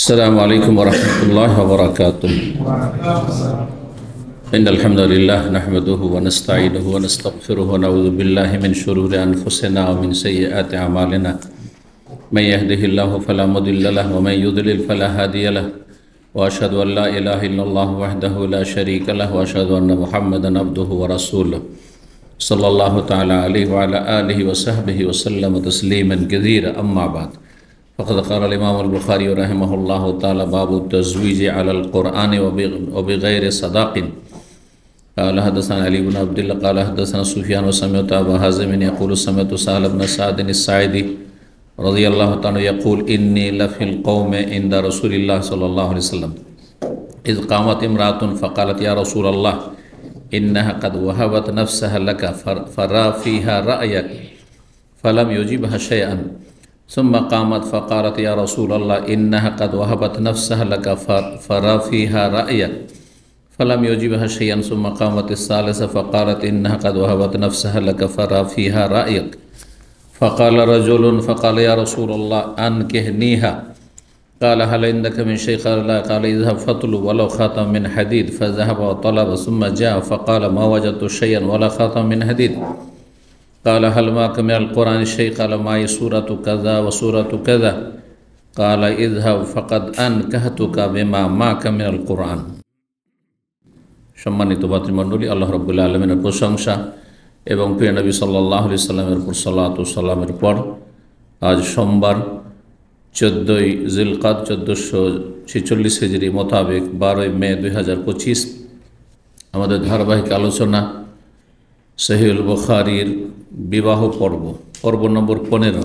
السلام عليكم ورحمة الله وبركاته. إن الحمد لله نحمده ونستعينه ونستغفره ونعوذ بالله من شرور أنفسنا ومن سيئات أعمالنا. من يهده الله فلا مضل له ومن يضلل فلا هادي له. وأشهد أن لا إله إلا الله وحده لا شريك له وأشهد أن محمدا عبده ورسوله صلى الله تعالى عليه وعلى آله وصحبه وسلم تسليما كثيرا. أما بعد فقد قال الإمام البخاري رحمه الله تعالى باب التزويج على القرآن وبغير صداق. قال حدثنا علي بن عبد الله قال حدثنا سفيان وسمعت أبا حازم يقول سمعت سهل بن سعد الساعدي رضي الله تعالى يقول إني لفي القوم عند رسول الله صلى الله عليه وسلم إذ قامت امرأة فقالت يا رسول الله إنها قد وهبت نفسها لك فرا فيها رأيك فلم يجبها شيئا. ثم قامت فقالت يا رسول الله إنها قد وهبت نفسها لك فرا فيها رأيك فلم يجبها شيئا. ثم قامت الثالثة فقالت إنها قد وهبت نفسها لك فرا فيها رأيك. فقال رجل فقال يا رسول الله أنكحنيها. قال هل عندك من شيء؟ قال لا. قال اذهب فاطلب ولو خاتم من حديد. فذهب وطلب ثم جاء فقال ما وجدت شيئا ولا خاتم من حديد. قال هل معك من القرآن شيء؟ قال معي سورة كذا وسورة كذا. قال اذهب فقد أنكحتك بما معك من القرآن. সম্মানিত ভাতৃমণ্ডলী, আল্লাহ রাব্বুল আলামিনের প্রশংসা এবং প্রিয় নবী সাল্লাল্লাহু আলাইহি সাল্লামের উপর সালাতু ওয়া সালামের পর আজ সোমবার 14ই জিলকাদ 1446 হিজরি মোতাবেক 12ই মে 2025 আমাদের ধারাবাহিক আলোচনা সহিহুল বুখারীর বিবাহ পর্ব নম্বর 15।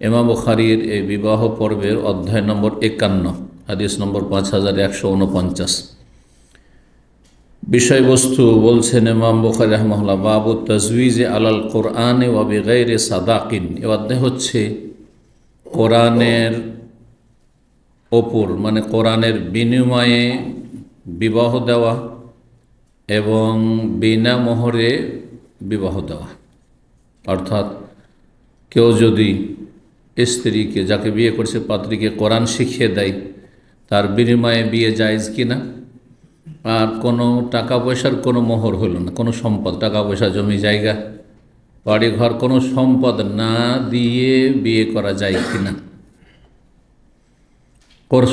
ইমাম বুখারীর এই বিবাহ পর্বের অধ্যায় নম্বর 51, হাদিস নম্বর 5149। বিষয়বস্তু বলছেন ইমাম বুখারী রাহিমাহুল্লাহ বাবু তাজওয়িজে আলাল কোরআনে ওয়া বিগাইরি সাদাকিন। এ অধ্যায় হচ্ছে কোরআনের ওপর, মানে কোরআনের বিনিময়ে বিবাহ দেওয়া এবং বিনা মোহরে বিবাহ দেওয়া। অর্থাৎ কেউ যদি স্ত্রীকে, যাকে বিয়ে করছে, পাত্রীকে কোরআন শিখিয়ে দেয়, তার বিনিময়ে বিয়ে জায়েজ কিনা। আর কোনো টাকা পয়সার কোনো মোহর হলো না, কোনো সম্পদ, টাকা পয়সা, জমি জায়গা, বাড়ি ঘর, কোনো সম্পদ না দিয়ে বিয়ে করা যায় কিনা,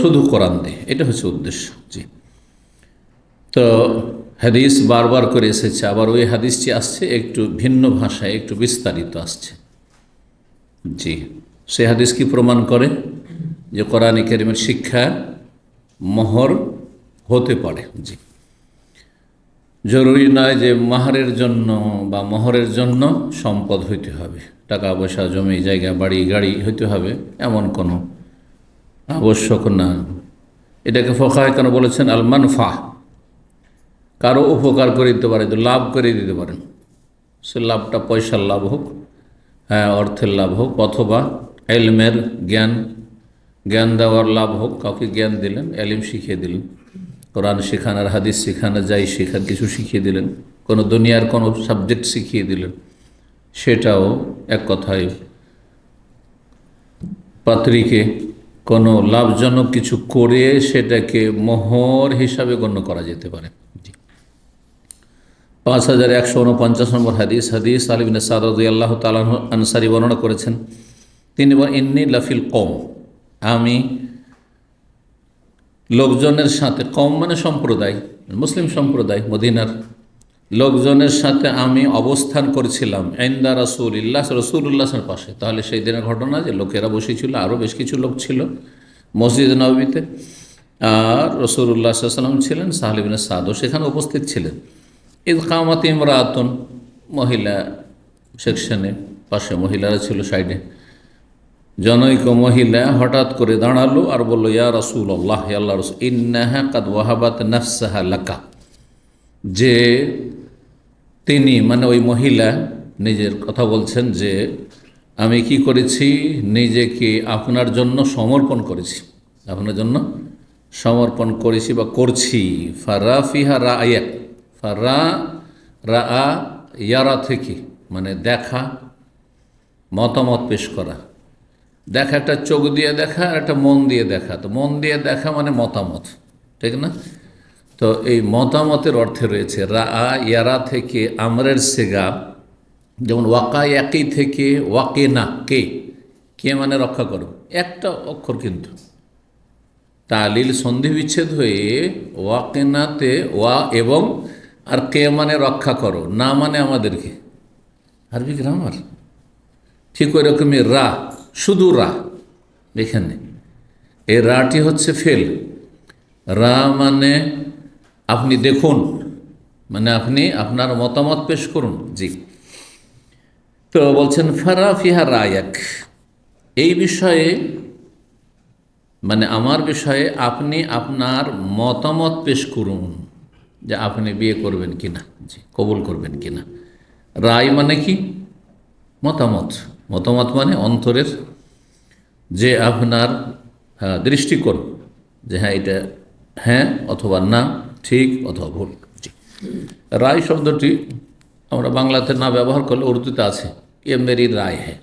শুধু কোরআন দিয়ে। এটা হচ্ছে উদ্দেশ্য। জি, তো হাদিস বারবার করে এসেছে, আবার ওই হাদিসটি আসছে একটু ভিন্ন ভাষায়, একটু বিস্তারিত আসছে। জি, সে হাদিস কি প্রমাণ করে যে কোরআনে কারীমের শিক্ষা মোহর হতে পারে। জি, জরুরি নয় যে মাহারের জন্য বা মোহরের জন্য সম্পদ হইতে হবে, টাকা পয়সা, জমি জায়গা, বাড়ি গাড়ি হইতে হবে, এমন কোনো আবশ্যক না। এটাকে ফুকাহা কেন বলেছেন আল মানফা, কারো উপকার করে দিতে পারে, লাভ করে দিতে পারেন। সে লাভটা পয়সার লাভ হোক, হ্যাঁ, অর্থের লাভ হোক, অথবা এলমের জ্ঞান দেওয়ার লাভ হোক। কাউকে জ্ঞান দিলেন, এলিম শিখিয়ে দিলেন, কোরআন শেখান আর হাদিস শেখানো, যাই শেখান, কিছু শিখিয়ে দিলেন, কোনো দুনিয়ার কোনো সাবজেক্ট শিখিয়ে দিলেন, সেটাও এক কথায় পাত্রীকে কোনো লাভজনক কিছু করে সেটাকে মোহর হিসাবে গণ্য করা যেতে পারে। 5149 নম্বর হাদিস আলী ইবনে সাদ রাদিয়াল্লাহু তাআলা আনসারী বর্ণনা করেছেন। তিনি বলেন ইন্নী লাফিল কওম, আমি লোকজনের সাথে, কওম মানে সম্প্রদায়, মুসলিম সম্প্রদায়, মদিনার লোকজনের সাথে আমি অবস্থান করেছিলাম ইনদা রাসূলুল্লাহর পাশে। তাহলে সেই দিনের ঘটনা যে লোকেরা বসেছিল, আরও বেশ কিছু লোক ছিল মসজিদ নববীতে, আর রাসূলুল্লাহ সাল্লাল্লাহু আলাইহি ওয়াসাল্লাম ছিলেন, সাহল ইবনে সাদও সেখানে উপস্থিত ছিলেন। ইদ কামাত ইমরাতুন, মহিলা সেকশনে, পাশে মহিলারা ছিল, সাইডে জনৈক মহিলা হঠাৎ করে দাঁড়ালো আর বলল ইয়া রাসূলুল্লাহ, হে আল্লাহর রাসূল, ইন্নাহা কাদ ওয়াহাবাত নাফসাহা লাকা, যে তিনি, মানে ওই মহিলা নিজের কথা বলছেন, যে আমি কি করেছি, নিজেকে আপনার জন্য সমর্পণ করেছি, আপনার জন্য সমর্পণ করেছি বা করছি। ফারা ফিহা রাআয়াক, ফারা রা ইয়ারা থেকে, মানে দেখা, মতামত পেশ করা, দেখা একটা চোখ দিয়ে দেখা আর একটা মন দিয়ে দেখা। তো মন দিয়ে দেখা মানে মতামত, ঠিক না? তো এই মতামতের অর্থে রয়েছে রা ইয়ারা থেকে আমরের সেগা, যেমন ওয়াকা একই থেকে ওয়াকে না কে, কে মানে রক্ষা করো, একটা অক্ষর কিন্তু তালিল সন্ধি বিচ্ছেদ হয়ে ওয়াকেনাতে ওয়া এবং আর কে মানে রক্ষা করো, না মানে আমাদেরকে, আরবি গ্রামার। ঠিক ওই রকমই রা, শুধু রা, এখানে এই রাটি হচ্ছে ফেল। রা মানে আপনি দেখুন, মানে আপনি আপনার মতামত পেশ করুন। জি, তো বলছেন ফারা ফিহা রায়াক, এই বিষয়ে মানে আমার বিষয়ে আপনি আপনার মতামত পেশ করুন, যে আপনি বিয়ে করবেন কিনা, জি কবুল করবেন কিনা। রায় মানে কি? মতামত। মতামত মানে অন্তরের যে আপনার দৃষ্টিকোণ, যে হ্যাঁ এটা হ্যাঁ অথবা না, ঠিক অথবা ভুল। জি, রায় শব্দটি আমরা বাংলাতে না ব্যবহার করলে উর্দুতে আছে, এ মেরি রায় হ্যাঁ,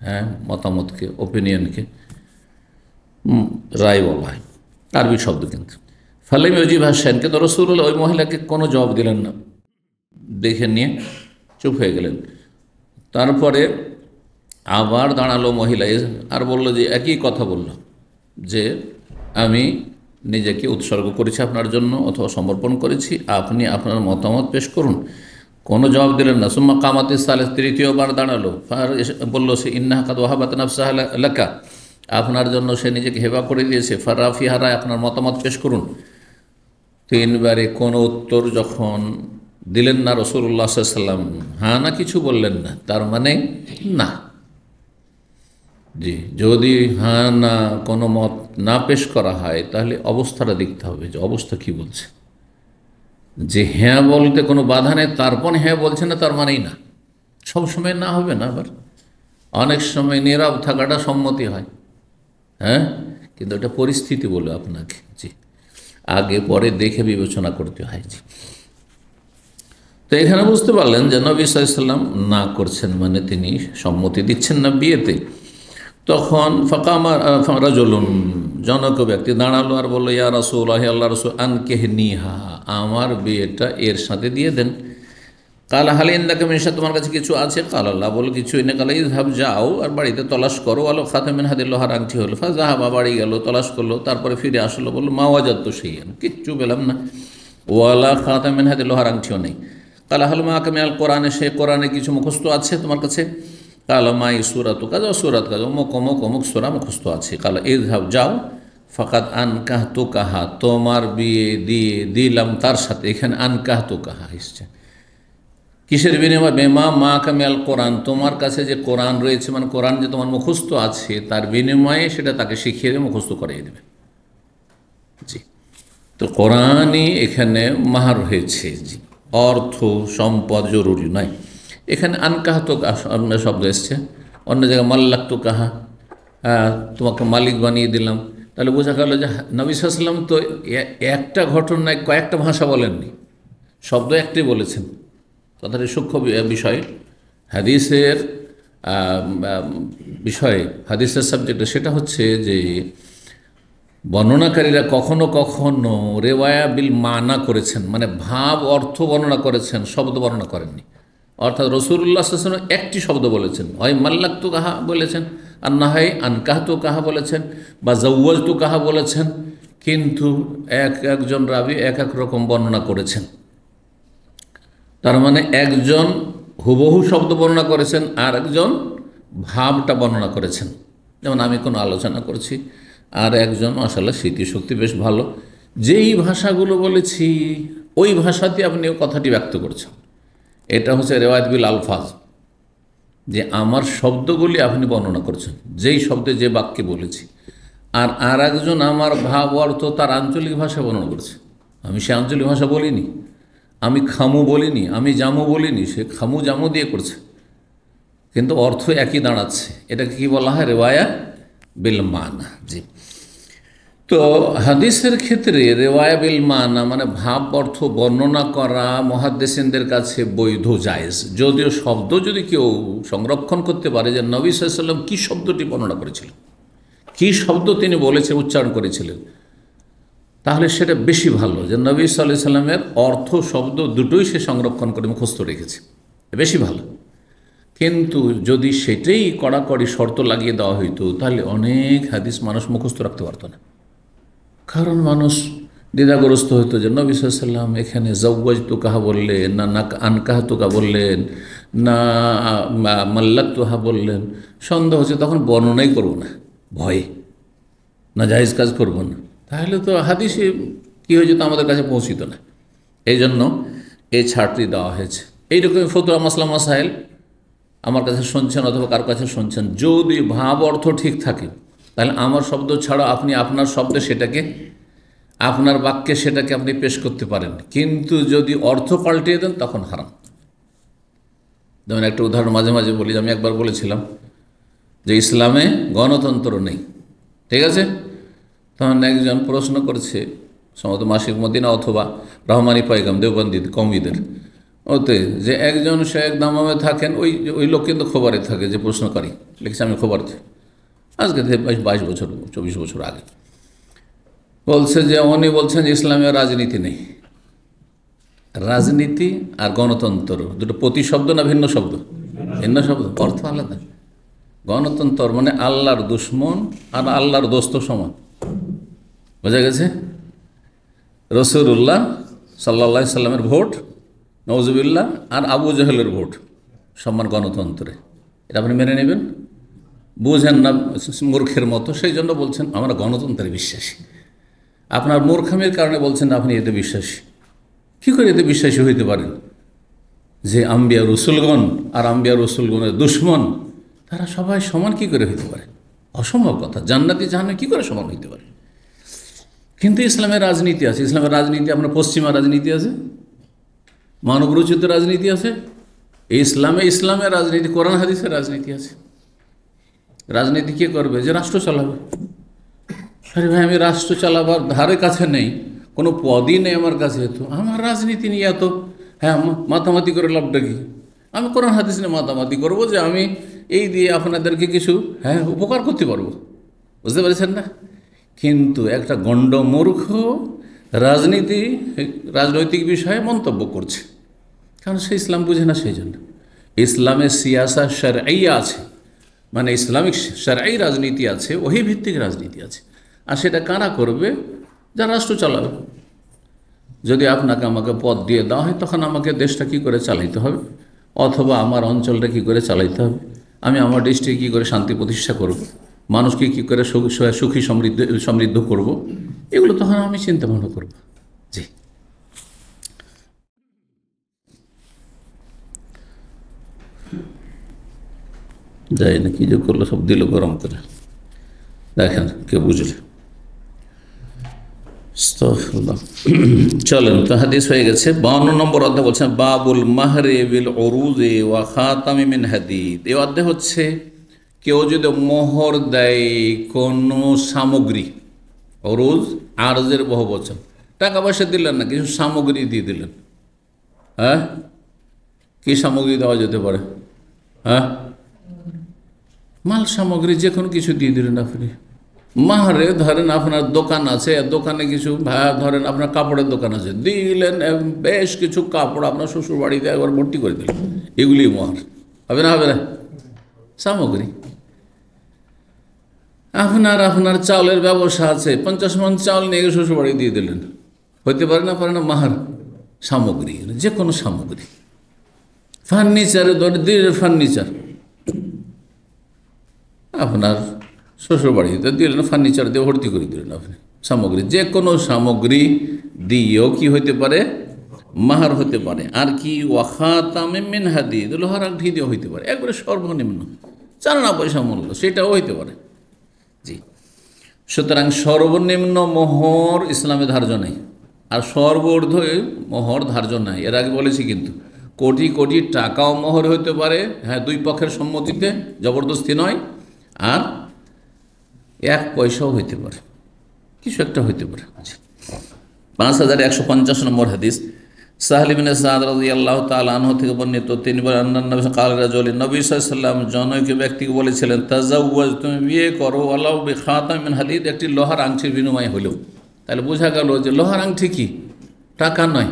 হ্যাঁ মতামতকে, ওপিনিয়নকে রায় বলা হয়, আরবি শব্দ কিন্তু। ফালেম অজিব হাসেন, কিন্তু রসুল্লাহ ওই মহিলাকে কোনো জবাব দিলেন না, দেখে নিয়ে চুপ হয়ে গেলেন। তারপরে আবার দাঁড়ালো মহিলা আর বলল যে একই কথা বলল, যে আমি নিজেকে উৎসর্গ করেছি আপনার জন্য অথবা সমর্পণ করেছি, আপনি আপনার মতামত পেশ করুন। কোনো জবাব দিলেন না। সুম্মা কামাতে সালে, তৃতীয়বার দাঁড়ালো, বলল সে ইন্নাহা কাদ ওয়াহাবাত নাফসাহা লাকা, আপনার জন্য সে নিজেকে হেবা করে দিয়েছে, ফারাফি হারায় আপনার মতামত পেশ করুন। তিনবারে কোনো উত্তর যখন দিলেন না রাসূলুল্লাহ সাল্লাল্লাহু আলাইহি ওয়াসাল্লাম, হ্যাঁ না কিছু বললেন না, তার মানে না। জি, যদি হ্যাঁ না কোনো মত না পেশ করা হয় তাহলে অবস্থাটা দেখতে হবে, যে অবস্থা কি বলছে। যে হ্যাঁ বলতে কোনো বাধা নেই, তারপর হ্যাঁ বলছে না, তার মানেই না। সবসময় না হবে না, আবার অনেক সময় নীরব থাকাটা সম্মতি হয়, হ্যাঁ, কিন্তু এটা পরিস্থিতি বলে আপনাকে, জি আগে পরে দেখে বিবেচনা করতে হয়। জি, তো এখানে বুঝতে পারলেন যে নবী সাল্লাল্লাহু আলাইহি ওয়াসাল্লাম না করছেন, মানে তিনি সম্মতি দিচ্ছেন না বিয়েতে। তখন ফাকামা রাজুলুন, জনক ব্যক্তি দাঁড়ালো আর বললো, ইয়া রাসূলুল্লাহ, আল্লাহ রাসূল, আনকিহনিহা, আমার বিয়েটা এর সাথে দিয়ে দেন। কালা হাল ইনদাকা মিন শাই, তোমার কাছে কিছু আছে? কাল আল্লাহ, বলো কিছুই না। কালা ইযহাব, যাও আর বাড়িতে তলাশ করো, আলো খাতামিন হাদিল, লোহার আংটি হলো। ফাযাহাবা, বাড়ি গেল, তলাশ করলো, তারপরে ফিরে আসলো, বললো মা ওয়াজাদতু শাইআন, কিচ্ছু পেলাম না, ওয়ালা খাতামিন হাদিল, লোহার আংটিও নেই। কালা হাল মা কামিয়াল কোরআনে, সে কোরআনে কিছু মুখস্থ আছে তোমার কাছে? কালা মাই সুরাত কাজ, সুরাত কাজ, অমুক অমুক অমুক সুরা মুখস্থ আছে। কালা ইযহাব, যাও, ফাকাদ আনকাহতু কাহা, তোমার বিয়ে দিয়ে দিলাম তার সাথে। এখানে আনকাহতু কাহা এসছে কিসের বিনিময়? বেমা মা কামিয়াল কোরআন, তোমার কাছে যে কোরআন রয়েছে, মানে কোরআন যে তোমার মুখস্থ আছে, তার বিনিময়ে সেটা তাকে শিখিয়ে দেবে, মুখস্থ করিয়ে দেবে। জি, তো কোরআনই এখানে মাহার হয়েছে। জি, অর্থ সম্পদ জরুরি নয়। এখানে আনকাহতু শব্দ এসছে, অন্য জায়গায় মাল্লাকতু কাহা, তোমাকে মালিক বানিয়ে দিলাম। তাহলে বোঝা গেল যে নবী সাল্লাল্লাহু আলাইহি ওয়াসাল্লাম তো একটা ঘটনায় কয়েকটা ভাষা বলেননি, শব্দ একটাই বলেছেন। কথাটি সূক্ষ্ম বিষয়, হাদিসের বিষয়ে, হাদিসের সাবজেক্টে, সেটা হচ্ছে যে বর্ণনাকারীরা কখনো কখনো রেওয়ায়া বিল মানা করেছেন, মানে ভাব অর্থ বর্ণনা করেছেন, শব্দ বর্ণনা করেননি। অর্থাৎ রাসূলুল্লাহ সাল্লাল্লাহু আলাইহি ওয়াসাল্লাম একটি শব্দ বলেছেন, হয় মাল্লাকতু কাহা বলেছেন, আর না হয় আনকাহতু কাহা বলেছেন, বা জাওয়াজতু কাহা বলেছেন, কিন্তু একজন রাবী এক এক রকম বর্ণনা করেছেন। তার মানে একজন হুবহু শব্দ বর্ণনা করেছেন, আর একজন ভাবটা বর্ণনা করেছেন। যেমন আমি কোনো আলোচনা করছি, আর একজন মাশাআল্লাহ স্মৃতিশক্তি বেশ ভালো, যেই ভাষাগুলো বলেছি ওই ভাষাতে আপনি কথাটি ব্যক্ত করছেন। এটা হচ্ছে রেওয়ায়াত বিল আলফাজ, যে আমার শব্দগুলি আপনি বর্ণনা করছেন, যেই শব্দে যে বাক্যে বলেছি। আর একজন আমার ভাব অর্থ তার আঞ্চলিক ভাষা বর্ণনা করছে। আমি সে আঞ্চলিক ভাষা বলিনি, আমি খামু বলিনি, আমি জামু বলিনি, সে খামু জামু দিয়ে করছে, কিন্তু অর্থ একই দাঁড়াচ্ছে। এটাকে কি বলা হয়? রেওয়ায়া বিল মানা। জি, তো হাদিসের ক্ষেত্রে রেওয়ায়া বিল মানা মানে ভাব অর্থ বর্ণনা করা মুহাদ্দিসিনদের কাছে বৈধ, জায়েজ, যদিও শব্দ যদি কেউ সংরক্ষণ করতে পারে যে নবী সাল্লাল্লাহু আলাইহি ওয়াসাল্লাম কী শব্দটি বর্ণনা করেছিলেন, কি শব্দ তিনি বলেছে, উচ্চারণ করেছিলেন, তাহলে সেটা বেশি ভালো যে নবী সাল্লাল্লাহু আলাইহি সাল্লামের অর্থ শব্দ দুটোই সে সংরক্ষণ করে মুখস্থ রেখেছে, বেশি ভালো। কিন্তু যদি সেটাই কড়াকড়ি শর্ত লাগিয়ে দেওয়া হইতো তাহলে অনেক হাদিস মানুষ মুখস্থ রাখতে পারতো না। কারণ মানুষ দ্বিধাগ্রস্ত হইতো যে নবী সাল্লাল্লাহু আলাইহি সাল্লাম এখানে জাওয়াজতুকা বললেন না, না আনকাহতুকা বললেন না, মাল্লাকতুহা বললেন, সন্দেহ হচ্ছে, তখন বর্ণনাই করবো না ভয়ে, না জায়েজ কাজ করবো না, তাহলে তো হাদিসে কী হয়ে যেত, আমাদের কাছে পৌঁছিত না। এই জন্য এই ছাড়টি দেওয়া হয়েছে। এইরকম ফতোয়া মাসলা মাসাইল আমার কাছে শুনছেন অথবা কার কাছে শুনছেন, যদি ভাব অর্থ ঠিক থাকে তাহলে আমার শব্দ ছাড়া আপনি আপনার শব্দে সেটাকে, আপনার বাক্যে সেটাকে আপনি পেশ করতে পারেন, কিন্তু যদি অর্থ পাল্টিয়ে দেন তখন হারাম। যেমন একটা উদাহরণ মাঝে মাঝে বলি, আমি একবার বলেছিলাম যে ইসলামে গণতন্ত্র নেই, ঠিক আছে? তখন একজন প্রশ্ন করছে, সম্ভবত মাসিক মদিনা অথবা রহমানি পাইগাম দেওবন্দি কওমিদের ওতে, যে একজন শেখ দামামে থাকেন, ওই লোক কিন্তু খবরে থাকে যে প্রশ্নকারী, লিখছে আমি খবর দিই, আজকে থেকে 22 বছর 24 বছর আগে, বলছে যে উনি বলছেন যে ইসলামে রাজনীতি নেই। রাজনীতি আর গণতন্ত্র দুটো প্রতিশব্দ না ভিন্ন শব্দ? ভিন্ন শব্দ, অর্থ আলাদা। গণতন্ত্র মানে আল্লাহর দুশ্মন আর আল্লাহর দোস্ত সমান, বোঝা গেছে? রাসূলুল্লাহ সাল্লাল্লাহু আলাইহি সাল্লামের ভোট, নওজুবিল্লাহ, আর আবু জাহেলের ভোট সমান গণতন্ত্রে। এটা আপনি মেনে নেবেন? বুঝেন না মূর্খের মতো, সেই জন্য বলছেন আমরা গণতন্ত্রে বিশ্বাসী। আপনার মূর্খামির কারণে বলছেন আপনি এতে বিশ্বাসী। কী করে এতে বিশ্বাসী হইতে পারেন যে আম্বিয়া রসুলগণ আর আম্বিয়া রসুলগণের দুশ্মন তারা সবাই সমান কি করে হইতে পারে? অসম্ভব কথা। জান্নাতি জাহান্নামে কী করে সমান হইতে পারে? কিন্তু ইসলামের রাজনীতি আছে। ইসলামের রাজনীতি আপনার পশ্চিমা রাজনীতি আছে, মানবরচিত রাজনীতি আছে। ইসলামের রাজনীতি কোরআন হাদিসের রাজনীতি আছে। রাজনীতি কে করবে? যে রাষ্ট্র চালাবে। আরে ভাই, আমি রাষ্ট্র চালাবার ধারে কাছে নেই, কোনো পদই নেই আমার কাছে, তো আমার রাজনীতি নিয়ে এত মাতামাতি করে লাভটা কি? আমি কোরআন হাদিস নিয়ে মাতামাতি করবো যে আমি এই দিয়ে আপনাদেরকে কিছু উপকার করতে পারবো, বুঝতে পেরেছেন না? কিন্তু একটা গণ্ডমূর্খ রাজনৈতিক বিষয়ে মন্তব্য করছে, কারণ সে ইসলাম বুঝে না। সেই জন্য ইসলামের সিয়াসা শারঈয়া আছে, মানে ইসলামিক শারঈ রাজনীতি আছে, ওহি ভিত্তিক রাজনীতি আছে। আর সেটা কারা করবে? যারা রাষ্ট্র চালাবে। যদি আপনাকে আমাকে পদ দিয়ে দেওয়া হয়, তখন আমাকে দেশটা কী করে চালাইতে হবে, অথবা আমার অঞ্চলটা কী করে চালাইতে হবে, আমি আমার দেশটিকে কী করে শান্তি প্রতিষ্ঠা করব, মানুষকে কী করে সুখী সমৃদ্ধ করব, এগুলো তখন আমি চিন্তা ভাবনা করব। জি, যাই না কি যে করলো, সব দিল গরম করে। দেখেন কে বুঝলে। চলেন তো, হাদিস হয়ে গেছে। 52 নম্বর অধ্যায় বলছেন বাবুল মাহরে বিল উরুজে ওয়া খাতামি মিন হাদিদ। এই অধ্যায় হচ্ছে কেউ যদি মোহর দেয় কোনো সামগ্রী, উরুজ আরজের বহুবচন, টাকা পয়সা দিলেন না, কিছু সামগ্রী দিয়ে দিলেন। কি সামগ্রী দেওয়া যেতে পারে? মাল সামগ্রী যে কোনো কিছু দিয়ে দিলেন আপনি। মাহারে ধরেন আপনার দোকান আছে, দোকানে কিছু ধরেন আপনার কাপড়ের দোকান আছে, দিলেন বেশ কিছু কাপড় আপনার শ্বশুর বাড়িতে একবার ভর্তি করে দিলেন, এগুলি মাহার হবে না? হবে না? সামগ্রী। আপনার চাউলের ব্যবসা আছে, 50 মণ চাউল নিয়ে গিয়ে শ্বশুর বাড়ি দিয়ে দিলেন, হইতে পারে না? পারে না? মাহার সামগ্রী, যে কোনো সামগ্রী। ফার্নিচারে দিলেন, ফার্নিচার আপনার শ্বশুর বাড়িতে দিলেন, ফার্নিচার দিয়ে ভর্তি করে দিলেন আপনি সামগ্রী। যে কোনো সামগ্রী দিয়েও কি হইতে পারে? মাহার হতে পারে। আর কি? ওয়াখাতামে মিন হাদিদ, লোহার আংটি দিয়ে হইতে পারে, একবারে সর্বনিম্ন 4 আনা পয়সা মূল্য, সেটাও হইতে পারে। জি, সুতরাং সর্বনিম্ন মোহর ইসলামে ধার্য নেই, আর সর্বর্ধ মোহর ধার্য নাই। এর আগে বলেছি কিন্তু কোটি কোটি টাকাও মোহর হইতে পারে, দুই পক্ষের সম্মতিতে, জবরদস্তি নয়। আর 1 পয়সাও হইতে পারে, কিছু একটা হইতে পারে। 5150 নম্বর হাদিস, সাহল ইবনে সাদ রাদিয়াল্লাহু তাআলা আনহু থেকে বর্ণিত তিনি বলেন নবী কাল রাজুল নবী সাল্লাল্লাহু আলাইহি ওয়াসাল্লাম জনৈক ব্যক্তিকে বলেছিলেন তাজাওয়াজ, তুমি বিয়ে করো ওয়ালাউ বিখাতাম মিন হাদিদ, একটি লোহার আংটির বিনিময় হলো। তাহলে বোঝা গেল যে লোহার আংটি কি টাকা নয়,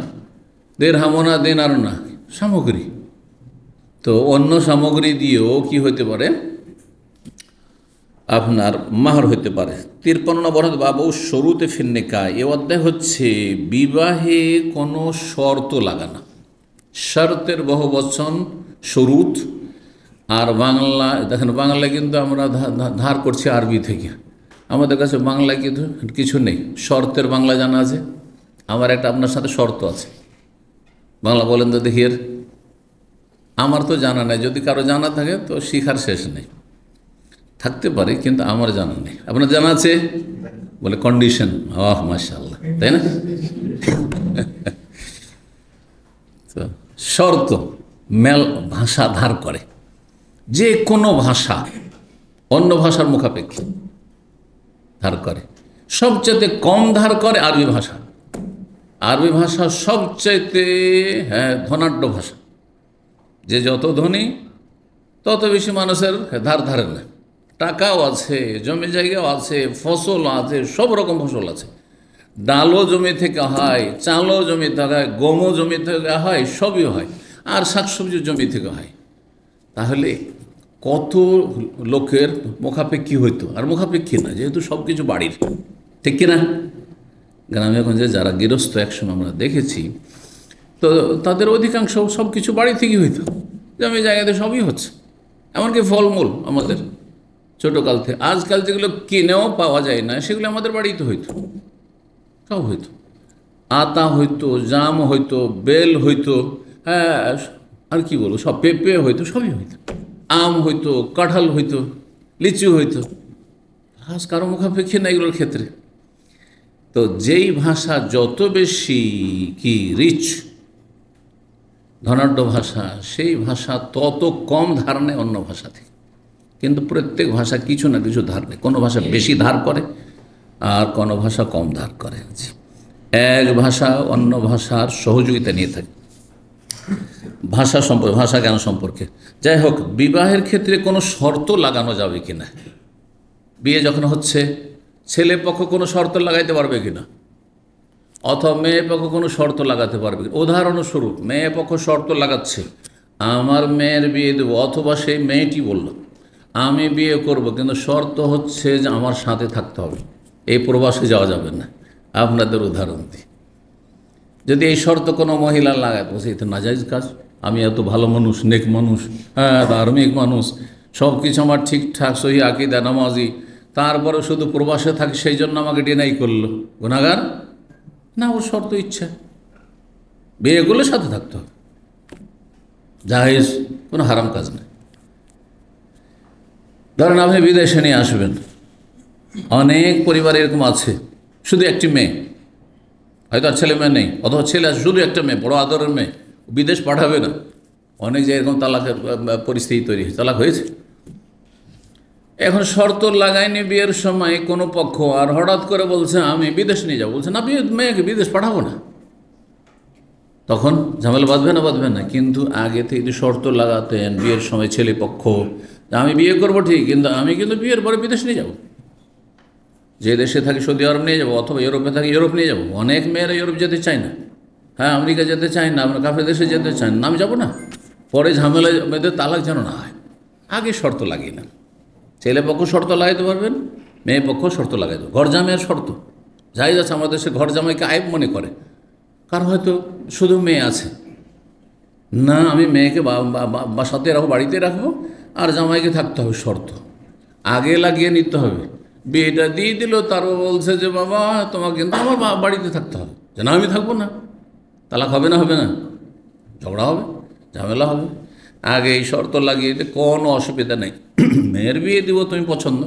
দিরহামও না দিনারও না, সামগ্রী। তো অন্য সামগ্রী দিয়েও কি হতে পারে, আপনার মাহর হতে পারে। 53 নম্বর বাবু শুরুতে ফিন্নিকা, এ অধ্যায় হচ্ছে বিবাহে কোনো শর্ত লাগানো। শর্তের বহু বচন শুরুত। আর বাংলা দেখেন, বাংলায় কিন্তু আমরা ধার করছি আরবি থেকে, আমাদের কাছে বাংলায় কিন্তু কিছু নেই। শর্তের বাংলা জানা আছে? আমার একটা আপনার সাথে শর্ত আছে, বাংলা বলেন তো দেখি। আমার তো জানা নেই, যদি কারো জানা থাকে তো শিখার শেষ নেই, থাকতে পারে, কিন্তু আমার জানা নেই। আপনার জানা আছে? বলে কন্ডিশন। মাশাআল্লাহ, তাই না? তো শর্ত মেল ভাষা ধার করে, যে কোনো ভাষা অন্য ভাষার মুখাপেক্ষী ধার করে। সবচেয়ে কম ধার করে আরবি ভাষা। আরবি ভাষা সবচাইতে ধনাঢ্য ভাষা। যে যত ধনী তত বেশি মানুষের ধার ধারে না। টাকাও আছে, জমি জায়গাও আছে, ফসল আছে, সব রকম ফসল আছে। ডালও জমি থেকে হয়, চালও জমি থেকে হয়, গমও জমি থেকে হয়, সবই হয়। আর শাকসবজি জমি থেকে হয়। তাহলে কত লোকের মুখাপেক্ষী হইতো, আর মুখাপেক্ষী না, যেহেতু সব কিছু বাড়ির, ঠিক কিনা? গ্রামে গঞ্জে যারা গৃহস্থ একসময় আমরা দেখেছি, তো তাদের অধিকাংশ সব কিছু বাড়ি থেকেই হইতো, জমি জায়গাতে সবই হচ্ছে। এমনকি ফলমূল আমাদের ছোটোকাল থেকে, আজকাল যেগুলো কিনেও পাওয়া যায় না, সেগুলো আমাদের বাড়িতে হইতো, সব হইতো। আতা হইতো, জাম হইতো, বেল হইতো, হ্যাঁ, আর কি বলবো, সব পেঁপে হইতো, সবই হইতো। আম হইতো, কাঁঠাল হইতো, লিচু হইতো। আজ কারো মুখাপেক্ষী না এগুলোর ক্ষেত্রে। তো যেই ভাষা যত বেশি কি রিচ, ধনাঢ্য ভাষা, সেই ভাষা তত কম ধার নেয় অন্য ভাষা থেকে। কিন্তু প্রত্যেক ভাষা কিছু না কিছু ধার নেয়। কোনো ভাষা বেশি ধার করে আর কোনো ভাষা কম ধার করে। এক ভাষা অন্য ভাষার সহযোগিতা নিয়ে থাকে ভাষা সম্পর্কে, ভাষা জ্ঞান সম্পর্কে। যাই হোক, বিবাহের ক্ষেত্রে কোনো শর্ত লাগানো যাবে কিনা, বিয়ে যখন হচ্ছে ছেলে পক্ষ কোনো শর্ত লাগাইতে পারবে কিনা, অথবা মেয়ে পক্ষ কোনো শর্ত লাগাতে পারবে কিনা। উদাহরণস্বরূপ, মেয়ে পক্ষ শর্ত লাগাচ্ছে আমার মেয়ের বিয়ে দেবো, অথবা সেই মেয়েটি বলল আমি বিয়ে করব, কিন্তু শর্ত হচ্ছে যে আমার সাথে থাকতে হবে, এই প্রবাসে যাওয়া যাবে না। আপনাদের উদাহরণ দিই, যদি এই শর্ত কোনো মহিলা লাগায়, বলছে এটা নাজাইজ কাজ, আমি এত ভালো মানুষ, নেক মানুষ, হ্যাঁ ধার্মিক মানুষ, সব কিছু আমার ঠিকঠাক, সহি আকীদা, নামাজি, তারপরে শুধু প্রবাসে থাকি, সেই জন্য আমাকে ডিনাই করলো, গুনাহগার না? ওর শর্ত ইচ্ছা, বিয়েগুলোর সাথে থাকতে হবে, জায়েজ, কোনো হারাম কাজ নেই। ধরেন আপনি বিদেশে নিয়ে আসবেন, অনেক পরিবার এরকম আছে, শুধু একটি মেয়ে, হয়তো আর ছেলে মেয়ে নেই, অথবা ছেলে আছে শুধু একটা মেয়ে, বড় আদরের মেয়ে, বিদেশ পাঠাবে না। অনেক জায়গায় এরকম তালাকের পরিস্থিতি তৈরি হয়েছে, তালাক হয়েছে। এখন শর্ত লাগায়নি বিয়ের সময় কোনো পক্ষ, আর হঠাৎ করে বলছে আমি বিদেশ নিয়ে যাবো, বলছে না মেয়েকে বিদেশ পাঠাবো না, তখন ঝামেলা বাঁধবে না? বাঁধবে না। কিন্তু আগে থেকে যদি শর্ত লাগাতেন বিয়ের সময় ছেলে পক্ষ, আমি বিয়ে করবো ঠিক, কিন্তু আমি কিন্তু বিয়ের পরে বিদেশ নিয়ে যাব, যে দেশে থাকি সৌদি আরব নিয়ে যাবো, অথবা ইউরোপে থাকি ইউরোপ নিয়ে যাবো। অনেক মেয়েরা ইউরোপ যেতে চায় না, হ্যাঁ আমেরিকা যেতে চায় না, আপনার কাফের দেশে যেতে চায় না, আমি যাবো না, পরে ঝামেলা মেয়েদের তালাক যেন না হয়। আগে শর্ত লাগিয়ে না, ছেলে পক্ষ শর্ত লাগাইতে পারবেন, মেয়ে পক্ষ শর্ত লাগাইতে পারবেন। ঘর জামাইয়ের শর্ত যাই যাচ্ছে, আমাদের দেশে ঘর জামাইকে আইব মনে করে, কারণ হয়তো শুধু মেয়ে আছে, না আমি মেয়েকে বাসাতে রাখবো, বাড়িতে রাখবো, আর জামাইকে থাকতে হবে, শর্ত আগে লাগিয়ে নিতে হবে। বিয়েটা দিয়ে দিল, তারও বলছে যে বাবা তোমাকে কিন্তু আমার বাড়িতে থাকতে হবে, যে না আমি থাকবো না, তালাক হবে না? হবে না, ঝগড়া হবে, ঝামেলা হবে। আগে এই শর্ত লাগিয়ে দিলে কোনো অসুবিধা নেই। মেয়ের বিয়ে দিব তুমি পছন্দ,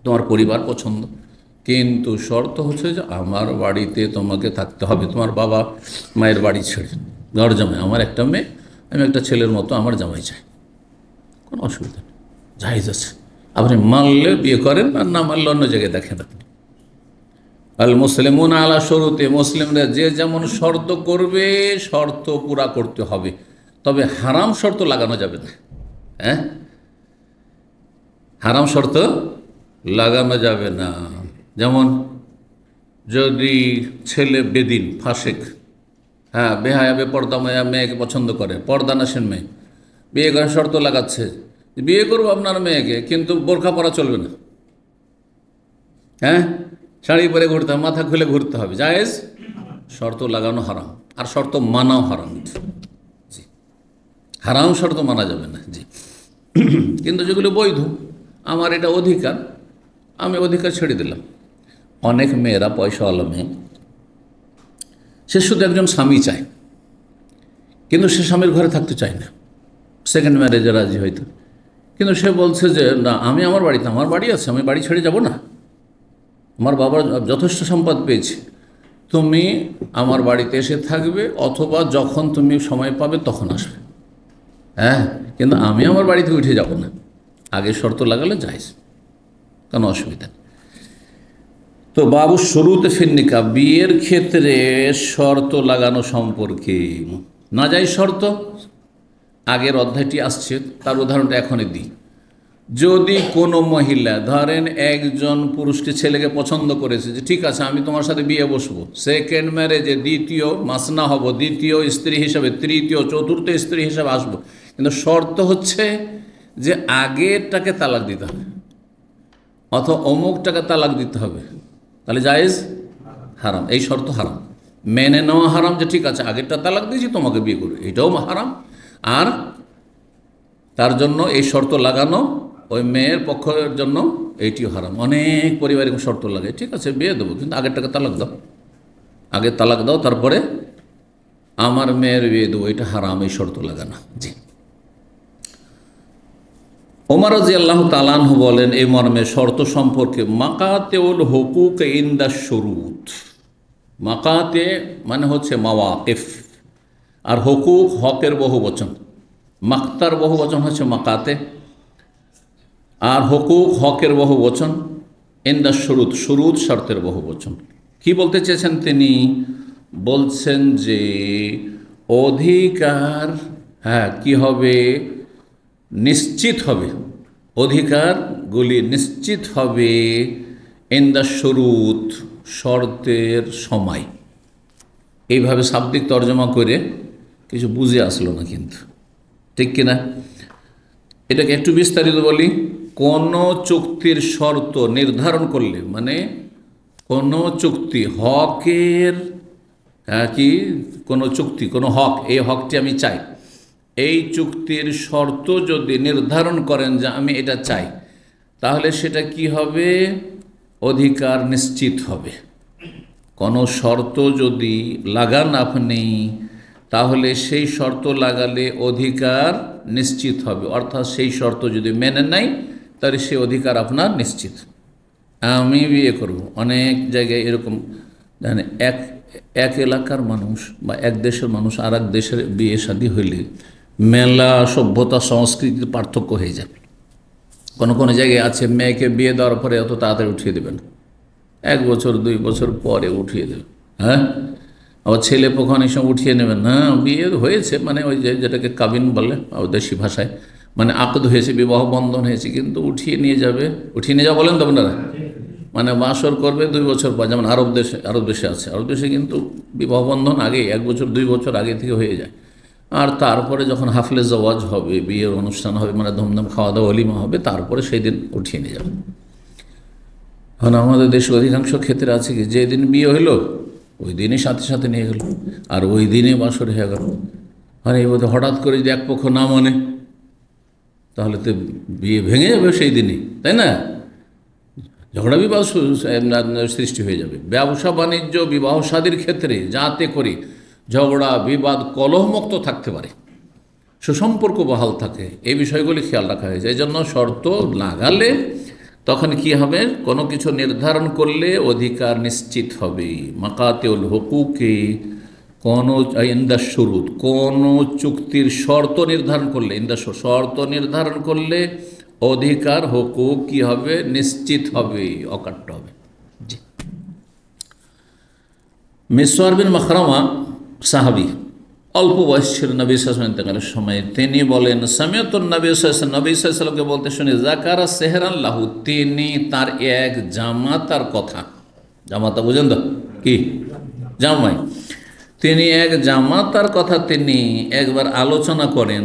তোমার পরিবার পছন্দ, কিন্তু শর্ত হচ্ছে যে আমার বাড়িতে তোমাকে থাকতে হবে, তোমার বাবা মায়ের বাড়ি ছেড়ে। ঘর জামাই আমার একটা মেয়ে, আমি একটা ছেলের মতো আমার জামাই চাই, কোনো অসুবিধা নেই, জায়েজ আছে। আপনি মানলে বিয়ে করেন, আর না মানলে অন্য জায়গায় দেখেন। আপনি আল মুসলিমুন আলা শুরুতে, মুসলিমরা যে যেমন শর্ত করবে শর্ত পুরা করতে হবে, তবে হারাম শর্ত লাগানো যাবে না। হ্যাঁ, হারাম শর্ত লাগানো যাবে না। যেমন যদি ছেলে বেদিন ফাসেক, হ্যাঁ বেহায়া বেপর্দাময়া মেয়েকে পছন্দ করে, পর্দানাসীন মেয়ে, বিয়ে করার শর্ত লাগাচ্ছে, বিয়ে করবো আপনার মেয়েকে কিন্তু বোরখা পরা চলবে না, হ্যাঁ শাড়ি পরে ঘুরতে হবে, মাথা খুলে ঘুরতে হবে, জায়েজ? শর্ত লাগানো হারাম, আর শর্ত মানাও হারাম। জি, হারাম শর্ত মানা যাবে না। জি, কিন্তু যেগুলো বৈধ, আমার এটা অধিকার, আমি অধিকার ছেড়ে দিলাম। অনেক মেয়েরা, পয়সাওয়ালা মেয়ে, সে শুধু একজন স্বামী চায়, কিন্তু সে স্বামীর ঘরে থাকতে চায় না, সেকেন্ড ম্যারেজে রাজি হয়তো, কিন্তু সে বলছে যে না, আমি আমার বাড়িতে, আমার বাড়ি আছে, আমি বাড়ি ছেড়ে যাব না, আমার বাবার যথেষ্ট সম্পদ পেয়েছি, তুমি আমার বাড়িতে এসে থাকবে, অথবা যখন তুমি সময় পাবে তখন আসবে, হ্যাঁ, কিন্তু আমি আমার বাড়িতে উঠে যাব না। আগে শর্ত লাগালে যাইজ, কোনো অসুবিধা নেই। তো বাবু শুরুতে ফিন্নিকা, বিয়ের ক্ষেত্রে শর্ত লাগানো সম্পর্কে না যাই শর্ত, আগের অধ্যায়টি আসছে, তার উদাহরণটা এখনই দিই। যদি কোনো মহিলা, ধরেন একজন পুরুষকে, ছেলেকে পছন্দ করেছে যে ঠিক আছে আমি তোমার সাথে বিয়ে বসবো, সেকেন্ড ম্যারেজে দ্বিতীয় মাসনা হব, দ্বিতীয় স্ত্রী হিসাবে, তৃতীয় চতুর্থ স্ত্রী হিসাবে আসবো, কিন্তু শর্ত হচ্ছে যে আগেরটাকে তালাক দিতে হবে, অথবা অমুকটাকে তালাক দিতে হবে, তাহলে জায়েজ? হারাম, এই শর্ত হারাম। মেনে নেওয়া হারাম যে ঠিক আছে আগেরটা তালাক দিয়েছি তোমাকে বিয়ে করবে, এটাও হারাম। আর তার জন্য এই শর্ত লাগানো ওই মেয়ের পক্ষের জন্য এইটিও হারাম। অনেক পরিবারে শর্ত লাগে, ঠিক আছে বিয়ে দেবো কিন্তু আগেরটাকে তালাক দাও, আগে তালাক দাও তারপরে আমার মেয়ের বিয়ে দেবো, এটা হারাম, এই শর্ত লাগানো। জি, ওমর রাদিয়াল্লাহু তাআলা আনহু বলেন এই মর্মে শর্ত সম্পর্কে, মাকাতেউল হুকুক ইনদা শুরুত। মাকাতে মানে হচ্ছে মাওয়াকিফ, আর হুকুক হকের বহু বচন, মাক্তার বহু বচন হচ্ছে মাকাতে, আর হুকুক হকের বহু বচন, ইনদা শুরুত, শুরুত শর্তের বহু বচন। কি বলতে চেয়েছেন তিনি? বলছেন যে অধিকার, হ্যাঁ কি হবে, নিশ্চিত হবে, অধিকারগুলি নিশ্চিত হবে ইনদা শুরুত, শর্তের সময়। এইভাবে শাব্দিক তর্জমা করে কিছু বুঝে আসলো না কিন্তু, ঠিক কিনা? এটাকে একটু বিস্তারিত বলি। কোনো চুক্তির শর্ত নির্ধারণ করলে, মানে কোনো চুক্তি হকের, কি কোনো চুক্তি, কোনো হক, এই হকটি আমি চাই, এই চুক্তির শর্ত যদি নির্ধারণ করেন যে আমি এটা চাই, তাহলে সেটা কি হবে? অধিকার নিশ্চিত হবে। কোনো শর্ত যদি লাগান আপনি, তাহলে সেই শর্ত লাগালে অধিকার নিশ্চিত হবে, অর্থাৎ সেই শর্ত যদি মেনে নেয় তাহলে সেই অধিকার আপনার নিশ্চিত। আমি বিয়ে করব, অনেক জায়গায় এরকম জানে, এক এলাকার মানুষ বা এক দেশের মানুষ আর এক দেশের বিয়ে শাদী হইলে মেলা সভ্যতা সংস্কৃতির পার্থক্য হয়ে যায়। কোনো কোনো জায়গায় আছে মেয়েকে বিয়ে দেওয়ার পরে অত তাড়াতাড়ি উঠিয়ে দেবেন, 1 বছর 2 বছর পরে উঠিয়ে দেবেন, হ্যাঁ। আবার ছেলে পক্ষ অনেক সময় উঠিয়ে নেবেন, হ্যাঁ বিয়ে হয়েছে, মানে ওই যেটাকে কাবিন বলে দেশি ভাষায়, মানে আকদ হয়েছে, বিবাহ বন্ধন হয়েছে, কিন্তু উঠিয়ে নিয়ে যাবে, উঠিয়ে নিয়ে যাওয়া বলেন তো আপনারা, মানে বাসর করবে 2 বছর পর। যেমন আরব দেশে আছে, আরব দেশে কিন্তু বিবাহ বন্ধন আগে 1 বছর 2 বছর আগে থেকে হয়ে যায়, আর তারপরে যখন হাফলে জওয়াজ হবে, বিয়ের অনুষ্ঠান হবে, মানে ধুমধাম খাওয়া দাওয়া অলিমা হবে, তারপরে সেই দিন উঠিয়ে নিয়ে যাবে। এখন আমাদের দেশে অধিকাংশ ক্ষেত্রে আছে কি, যেদিন বিয়ে হইলো ওই দিনই সাথে সাথে নিয়ে গেল, আর ওই দিনে বাসর হয়ে গেল। আর এই বোধ হঠাৎ করে যদি এক পক্ষ না মানে, তাহলে তো বিয়ে ভেঙে যাবে সেই দিনই, তাই না? ঝগড়া বিবাদ সৃষ্টি হয়ে যাবে। ব্যবসা বাণিজ্য বিবাহ শাদীর ক্ষেত্রে যাতে করে ঝগড়া বিবাদ কলহমুক্ত থাকতে পারে, সুসম্পর্ক বহাল থাকে, এই বিষয়গুলি খেয়াল রাখা হয়েছে। এই জন্য শর্ত লাগালে তখন কি হবে, কোনো কিছু নির্ধারণ করলে অধিকার নিশ্চিত হবে। মাকাতেউল হুকুকে, কোনো ইনদা শুরুত, কোনো চুক্তির শর্ত নির্ধারণ করলে, ইনদা শর্ত নির্ধারণ করলে অধিকার হুকুক কি হবে, নিশ্চিত হবে, অকাট্য হবে। জি, মিসওয়ার বিন মাখরামা সাহাবী, অল্প বয়স ছিল নবী সাল্লাল্লাহু আলাইহি ওয়াসাল্লাম ইন্তেকালের সময়। তিনি বলেন, সামিয়াতুন নবী সাল্লাল্লাহু আলাইহি ওয়াসাল্লাম, নবী সাল্লাল্লাহু আলাইহি ওয়াসাল্লামকে বলতে শুনি, যাকারা সেহরান লাহু, তিনি তার এক জামাতার কথা, জামাতা বুঝেন তো কি, জামাই, তিনি এক জামাতার কথা তিনি একবার আলোচনা করেন,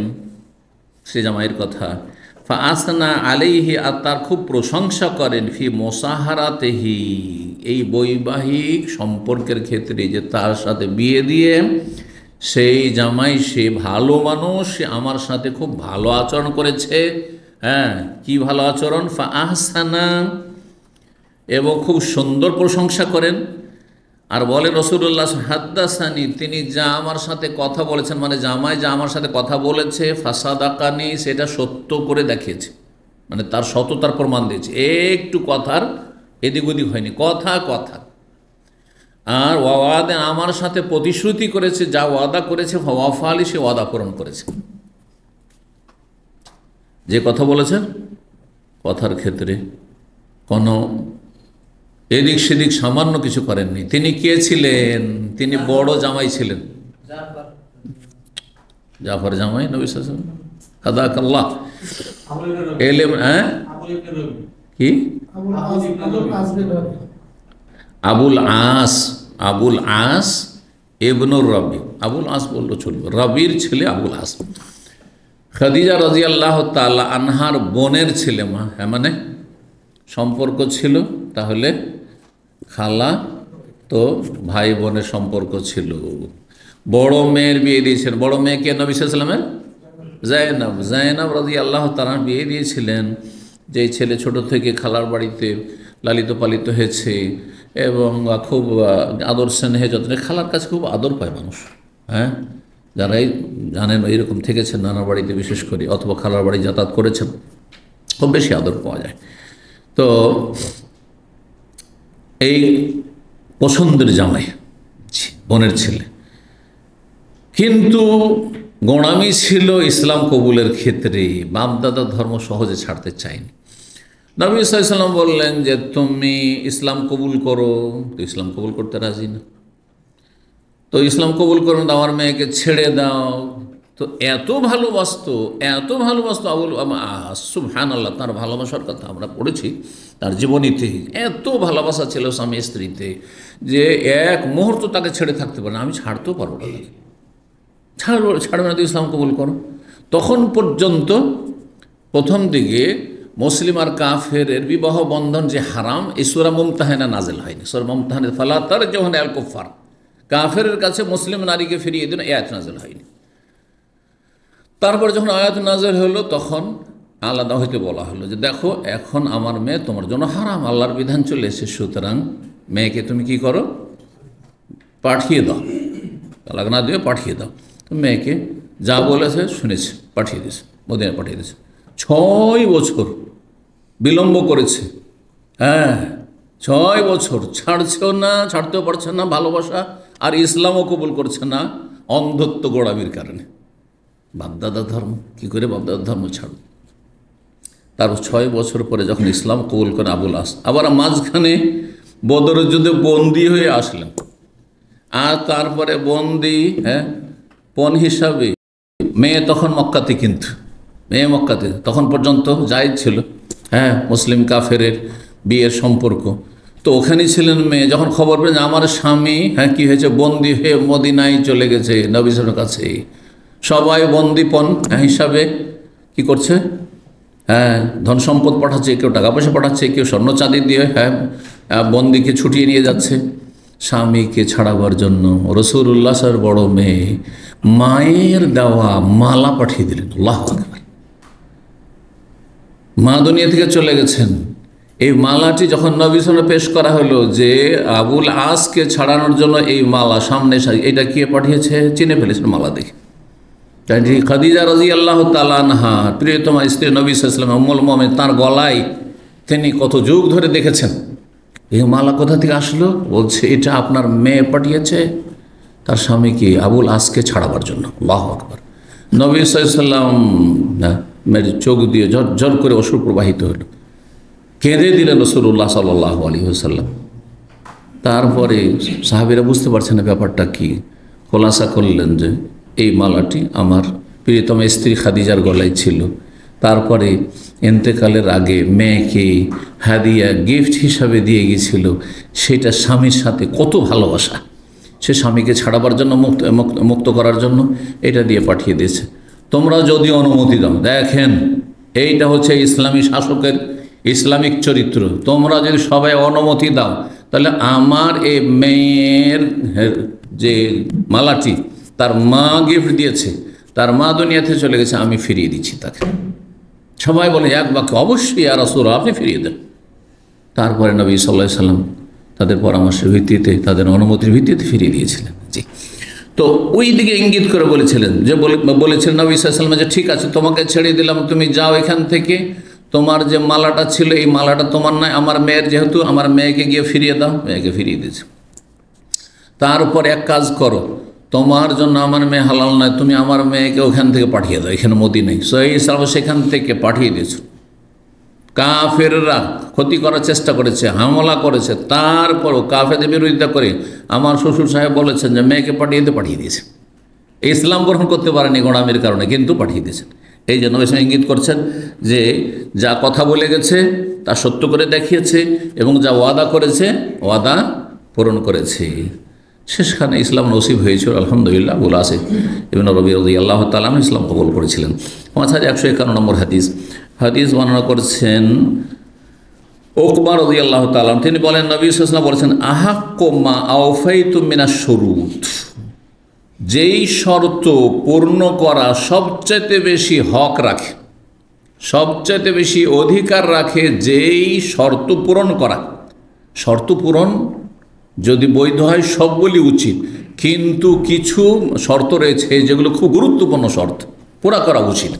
সে জামাইয়ের কথা। ফা আসনা আলাইহি, আর তার খুব প্রশংসা করেন, ফি মোসাহারাতেহি, এই বৈবাহিক সম্পর্কের ক্ষেত্রে, যে তার সাথে বিয়ে দিয়ে সেই জামাই সে ভালো মানুষ, সে আমার সাথে খুব ভালো আচরণ করেছে। হ্যাঁ, কি ভালো আচরণ, ফা আহসানা, এবং খুব সুন্দর প্রশংসা করেন। আর বলেন রাসূলুল্লাহ হাদ্দাসানি, তিনি যা আমার সাথে কথা বলেছেন, মানে জামাই যা আমার সাথে কথা বলেছে, ফাসাদাকানি, সেটা সত্য করে দেখিয়েছে, মানে তার সততার প্রমাণ দিয়েছে, একটু কথার এদিক ওদিক হয়নি, কথা কথা। আর ওয়াদা, আমার সাথে প্রতিশ্রুতি করেছে, যা ওয়াদা করেছে, ওয়াফালি, সে ওয়াদা পূরণ করেছে। যে কথা বলেছেন কথার ক্ষেত্রে কোনো এদিক সেদিক সামান্য কিছু করেননি। তিনি কে ছিলেন? তিনি বড় জামাই ছিলেন, জাফর জামাই নবী সাল্লাল্লাহু আলাইহি ওয়াসাল্লাম, হাদাকাল্লাহ। এলেম, হ্যাঁ কি, আবুল আস, আবুল আস ইবনুর রবি, আবুল আস বললো চলবে, রবির ছেলে আবুল আস, খাদিজা রাদিয়াল্লাহু তাআলা আনহার বোনের ছেলে। মা, হ্যাঁ, মানে সম্পর্ক ছিল, তাহলে খালা তো ভাই বোনের সম্পর্ক ছিল। বড় মেয়ের বিয়ে দিয়েছেন, বড় মেয়েকে নবী সাল্লাল্লাহু আলাইহি ওয়াসাল্লামের জায়নাব, জায়নাব রাদিয়াল্লাহু তাআলা বিয়ে দিয়েছিলেন, যেই ছেলে ছোট থেকে খালার বাড়িতে লালিত পালিত হয়েছে এবং খুব আদর স্নেহে যত্নে, খালার কাছে খুব আদর পায় মানুষ। হ্যাঁ, যারাই জানেন এইরকম থেকেছেন নানার বাড়িতে বিশেষ করে, অথবা খালার বাড়ি যাতায়াত করেছেন, খুব বেশি আদর পাওয়া যায়। তো এই পছন্দের জামাই, বোনের ছেলে, কিন্তু গোঁড়ামি ছিল ইসলাম কবুলের ক্ষেত্রে, বাপদাদার ধর্ম সহজে ছাড়তে চায়নি। নবী সাল্লাল্লাহু আলাইহি ওয়াসাল্লাম বললেন যে তুমি ইসলাম কবুল করো, তো ইসলাম কবুল করতে রাজি না, তো ইসলাম কবুল করো, আমার মেয়েকে ছেড়ে দাও। তো এত ভালোবাসতো, এত ভালোবাসতো আবুল, সুবহানাল্লাহ, তার ভালোবাসার কথা আমরা পড়েছি তার জীবনীতে, এত ভালোবাসা ছিল স্বামী স্ত্রীতে যে এক মুহূর্ত তাকে ছেড়ে থাকতে পারে না, আমি ছাড়তেও পারবো না, ছাড়বে না, তো ইসলাম কবুল করো। তখন পর্যন্ত প্রথম দিকে মুসলিম আর কাফেরের বিবাহ বন্ধন যে হারাম, এই সূরা মুমতাহানা নাযিল হয়নি। সূরা মুমতাহানা, ফালা তারজুনা আল কুফার, কাফেরের কাছে মুসলিম নারীকে ফিরিয়ে দিন, এই আয়াত নাযিল হয়নি। তারপর যখন আয়াত নাযিল হলো, তখন আলাদা হইতে বলা হলো যে দেখো, এখন আমার মেয়ে তোমার জন্য হারাম, আল্লাহর বিধান চলে এসে, সুতরাং মেয়েকে তুমি কি করো, পাঠিয়ে দাও, তালাক না দিয়ে পাঠিয়ে দাও। তো মেয়েকে যা বলেছে শুনেছে, পাঠিয়ে দিয়েছে, মদিনায় পাঠিয়ে দিয়েছে। 6 বছর বিলম্ব করেছে, হ্যাঁ 6 বছর, ছাড়ছেও না, ছাড়তেও পারছে না ভালোবাসা, আর ইসলামও কবুল করছে না, অন্ধত্ব গোড়ামির কারণে। বাপদাদা ধর্ম, কী করে বাপদাদা ধর্ম ছাড়ব? তার 6 বছর পরে যখন ইসলাম কবুল করে আবুল আস, আবার মাঝখানে বদরের যুদ্ধে বন্দী হয়ে আসলেন, আর তারপরে বন্দী, হ্যাঁ, পণ হিসাবে মেয়ে তখন মক্কাতে, কিন্তু মেয়ে মক্কাতে তখন পর্যন্ত জায়েজ ছিল, হ্যাঁ, মুসলিম কাফেরের বিয়ের সম্পর্ক। তো ওখানেই ছিলেন মেয়ে। যখন খবর পেলেন আমার স্বামী, হ্যাঁ, কী হয়েছে, বন্দী হয়ে মদিনায় চলে গেছে নবী সাল্লাল্লাহু আলাইহি ওয়াসাল্লামের কাছে, সবাই বন্দীপণ হিসাবে কি করছে, হ্যাঁ, ধন সম্পদ পাঠাচ্ছে, কেউ টাকা পয়সা পাঠাচ্ছে, কেউ স্বর্ণ চাঁদি দিয়ে, হ্যাঁ, বন্দীকে ছুটিয়ে নিয়ে যাচ্ছে স্বামীকে ছাড়াবার জন্য। রাসূলুল্লাহ সাল্লাল্লাহু আলাইহি ওয়াসাল্লামের বড় মেয়ে মায়ের দেওয়া মালা পাঠিয়ে দিলেন। আল্লাহু আকবার। মা দুনিয়া থেকে চলে গেছেন, এই মালাটি যখন নবী সাল্লাল্লাহু আলাইহি ওয়াসাল্লাম পেশ করা হলো যে আবুল আসকে ছাড়ানোর জন্য এই মালা সামনে, এটা কে পাঠিয়েছে, চিনে ফেলেছেন মালা দেখে। খাদিজা রাদিয়াল্লাহু তাআলা আনহা, প্রিয়তমা স্ত্রী নবী সাল্লাল্লাহু আলাইহি ওয়াসাল্লাম, উম্মুল মুমিনিন, তার গলায় তিনি কত যুগ ধরে দেখেছেন। এই মালা কোথা থেকে আসলো? বলছে এটা আপনার মেয়ে পাঠিয়েছে তার স্বামীকে আবুল আসকে ছাড়াবার জন্য। আল্লাহু আকবার। নবী সাল্লাল্লাহু আলাইহি ওয়াসাল্লাম চোখ দিয়ে ঝরঝর করে অশ্রু প্রবাহিত হলো, কেঁদে দিলেন রাসূলুল্লাহ সাল্লাল্লাহু আলাইহি ওয়াসাল্লাম। তারপরে সাহাবীরা বুঝতে পারছেন না ব্যাপারটা কি, খোলাসা করলেন যে এই মালাটি আমার প্রিয়তম স্ত্রী খাদিজার গলায় ছিল। তারপরে ইন্তেকালের আগে মেয়েকে হাদিয়া গিফট হিসাবে দিয়ে গিয়েছিল, সেটা স্বামীর সাথে কত ভালোবাসা, সে স্বামীকে ছাড়াবার জন্য মুক্ত করার জন্য এটা দিয়ে পাঠিয়ে দিয়েছে। তোমরা যদি অনুমতি দাও, দেখেন এইটা হচ্ছে ইসলামী শাসকের ইসলামিক চরিত্র, তোমরা যদি সবাই অনুমতি দাও তাহলে আমার এই মেয়ের যে মালাটি তার মা গিফট দিয়েছে, তার মা দুনিয়াতে চলে গেছে, আমি ফিরিয়ে দিচ্ছি তাকে। সবাই বলে এক বাক্যে, অবশ্যই আর রাসূলুল্লাহ আপনি ফিরিয়ে দেন। তারপরে নবী সাল্লাল্লাহু আলাইহি সাল্লাম তাদের পরামর্শের ভিত্তিতে, তাদের অনুমতির ভিত্তিতে ফিরিয়ে দিয়েছিলেন। জি, তো ওই দিকে ইঙ্গিত করে বলেছিলেন যে বলেছিলেন নবী সাল্লাল্লাহু আলাইহি সাল্লাম যে ঠিক আছে, তোমাকে ছেড়ে দিলাম, তুমি যাও এখান থেকে, তোমার যে মালাটা ছিল এই মালাটা তোমার নয়, আমার মেয়ের, যেহেতু আমার মেয়েকে গিয়ে ফিরিয়ে দাও। মেয়েকে ফিরিয়ে দিয়েছে। তারপর এক কাজ করো, তোমার জন্য আমার মেয়ে হালাল নয়, তুমি আমার মেয়েকে ওখান থেকে পাঠিয়ে দাও, এখানে মদিনায়। সেই হিসাবে সেখান থেকে পাঠিয়ে দিয়েছ। কাফেররা ক্ষতি করার চেষ্টা করেছে, হামলা করেছে, তারপরও কাফেরদের বিরোধিতা করে আমার শ্বশুর সাহেব বলেছেন যে মেয়েকে পাঠিয়ে দিয়েছে। ইসলাম গ্রহণ করতে পারেনি গোঁড়ামির কারণে, কিন্তু পাঠিয়ে দিয়েছেন। এই জন্য ইঙ্গিত করছেন যে যা কথা বলে গেছে তা সত্য করে দেখিয়েছে, এবং যা ওয়াদা করেছে ওয়াদা পূরণ করেছে। শেষখানে ইসলাম নসিব হয়েছিল আলহামদুলিল্লাহ। বলে আছে ইবনে রবি রাদিয়াল্লাহু তাআলা আনহু ইসলাম কবুল করেছিলেন। 5151 নম্বর হাদিস বর্ণনা করেছেন উকবা রাদিয়াল্লাহু তাআলা, তিনি বলেন নবী সাল্লাল্লাহু আলাইহি ওয়াসাল্লাম বলেছেন, আহাক্কু মা আওফাইতুম মিনাশ শুরুত, যেই শর্ত পূর্ণ করা সবচেয়ে বেশি হক রাখে, সবচেয়ে বেশি অধিকার রাখে, যেই শর্ত পূরণ করা, শর্ত পূরণ যদি বৈধ হয় সবগুলি উচিত, কিন্তু কিছু শর্ত রয়েছে যেগুলো খুব গুরুত্বপূর্ণ শর্ত, পুরা করা উচিত।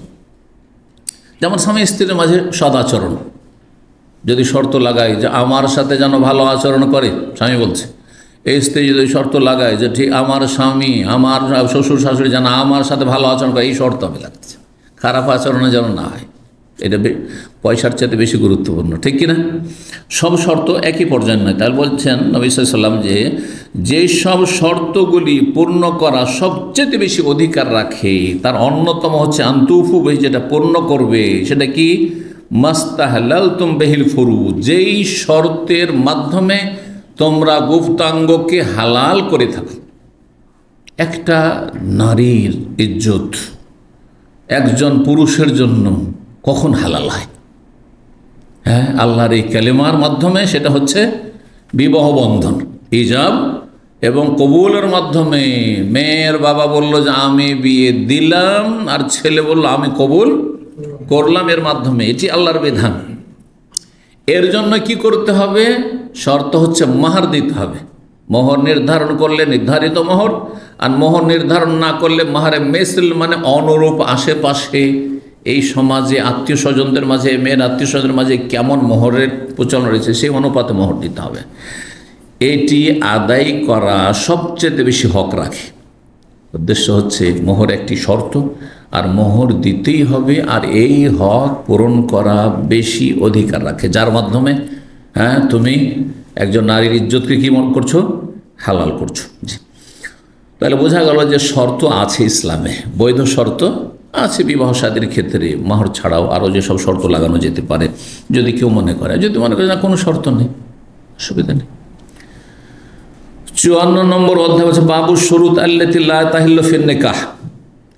যেমন স্বামী স্ত্রীর মাঝে সদাচরণ, যদি শর্ত লাগায় যে আমার সাথে যেন ভালো আচরণ করে, স্বামী বলছে, এই স্ত্রী যদি শর্ত লাগায় যে ঠিক আমার স্বামী, আমার শ্বশুর শাশুড়ি যেন আমার সাথে ভালো আচরণ করে, এই শর্ত আমি লাগছে, খারাপ আচরণে যেন না হয়, এটা পয়সার চাইতে বেশি গুরুত্বপূর্ণ, ঠিক কিনা? সব শর্ত একই পর্যায়ে নয়। তাহলে বলছেন নবী সাল্লাল্লাহু আলাইহি ওয়াসাল্লাম যে সব শর্তগুলি পূর্ণ করা সবচেয়ে বেশি অধিকার রাখে, তার অন্যতম হচ্ছে আন্তুফু বিহি, যেটা পূর্ণ করবে সেটা কি, মাস্তাহলালতুম বিহিল ফুরুজ, যেই শর্তের মাধ্যমে তোমরা গুপ্তাঙ্গকে হালাল করে থাকো। একটা নারীর ইজ্জত একজন পুরুষের জন্য কখন হালাল হয়? হ্যাঁ, আল্লাহর এই কালেমার মাধ্যমে, সেটা হচ্ছে বিবাহ বন্ধন, ইজাব এবং কবুলের মাধ্যমে। মেয়ের বাবা বলল যে আমি বিয়ে দিলাম, আর ছেলে বলল আমি কবুল করলাম, এর মাধ্যমে, এটি আল্লাহর বিধান। এর জন্য কি করতে হবে? শর্ত হচ্ছে মাহার দিতে হবে। মোহর নির্ধারণ করলে নির্ধারিত মোহর, আর মোহর নির্ধারণ না করলে মাহারে মেসল, মানে অনুরূপ আশেপাশে এই সমাজে আত্মীয় স্বজনদের মাঝে, মেয়ের আত্মীয় স্বজনের মাঝে কেমন মোহরের প্রচলন রয়েছে সেই অনুপাতে মোহর দিতে হবে। এটি আদায় করা সবচেয়ে বেশি হক রাখে। উদ্দেশ্য হচ্ছে মোহর একটি শর্ত, আর মোহর দিতেই হবে, আর এই হক পূরণ করা বেশি অধিকার রাখে, যার মাধ্যমে তুমি একজন নারীর ইজ্জতকে কী করছো, হালাল করছো। জি, তাহলে বোঝা গেল যে শর্ত আছে ইসলামে, বৈধ শর্ত আছে বিবাহ শাদীর ক্ষেত্রে। মোহর ছাড়াও আরও যেসব শর্ত লাগানো যেতে পারে, যদি কেউ মনে করে, যদি মনে করে না কোনো শর্ত নেই, অসুবিধা নেই। 54 নম্বর অধ্যায় হচ্ছে বাবু শুরুত আল্লাতী লা তাহিল্লু ফিন নিকাহ।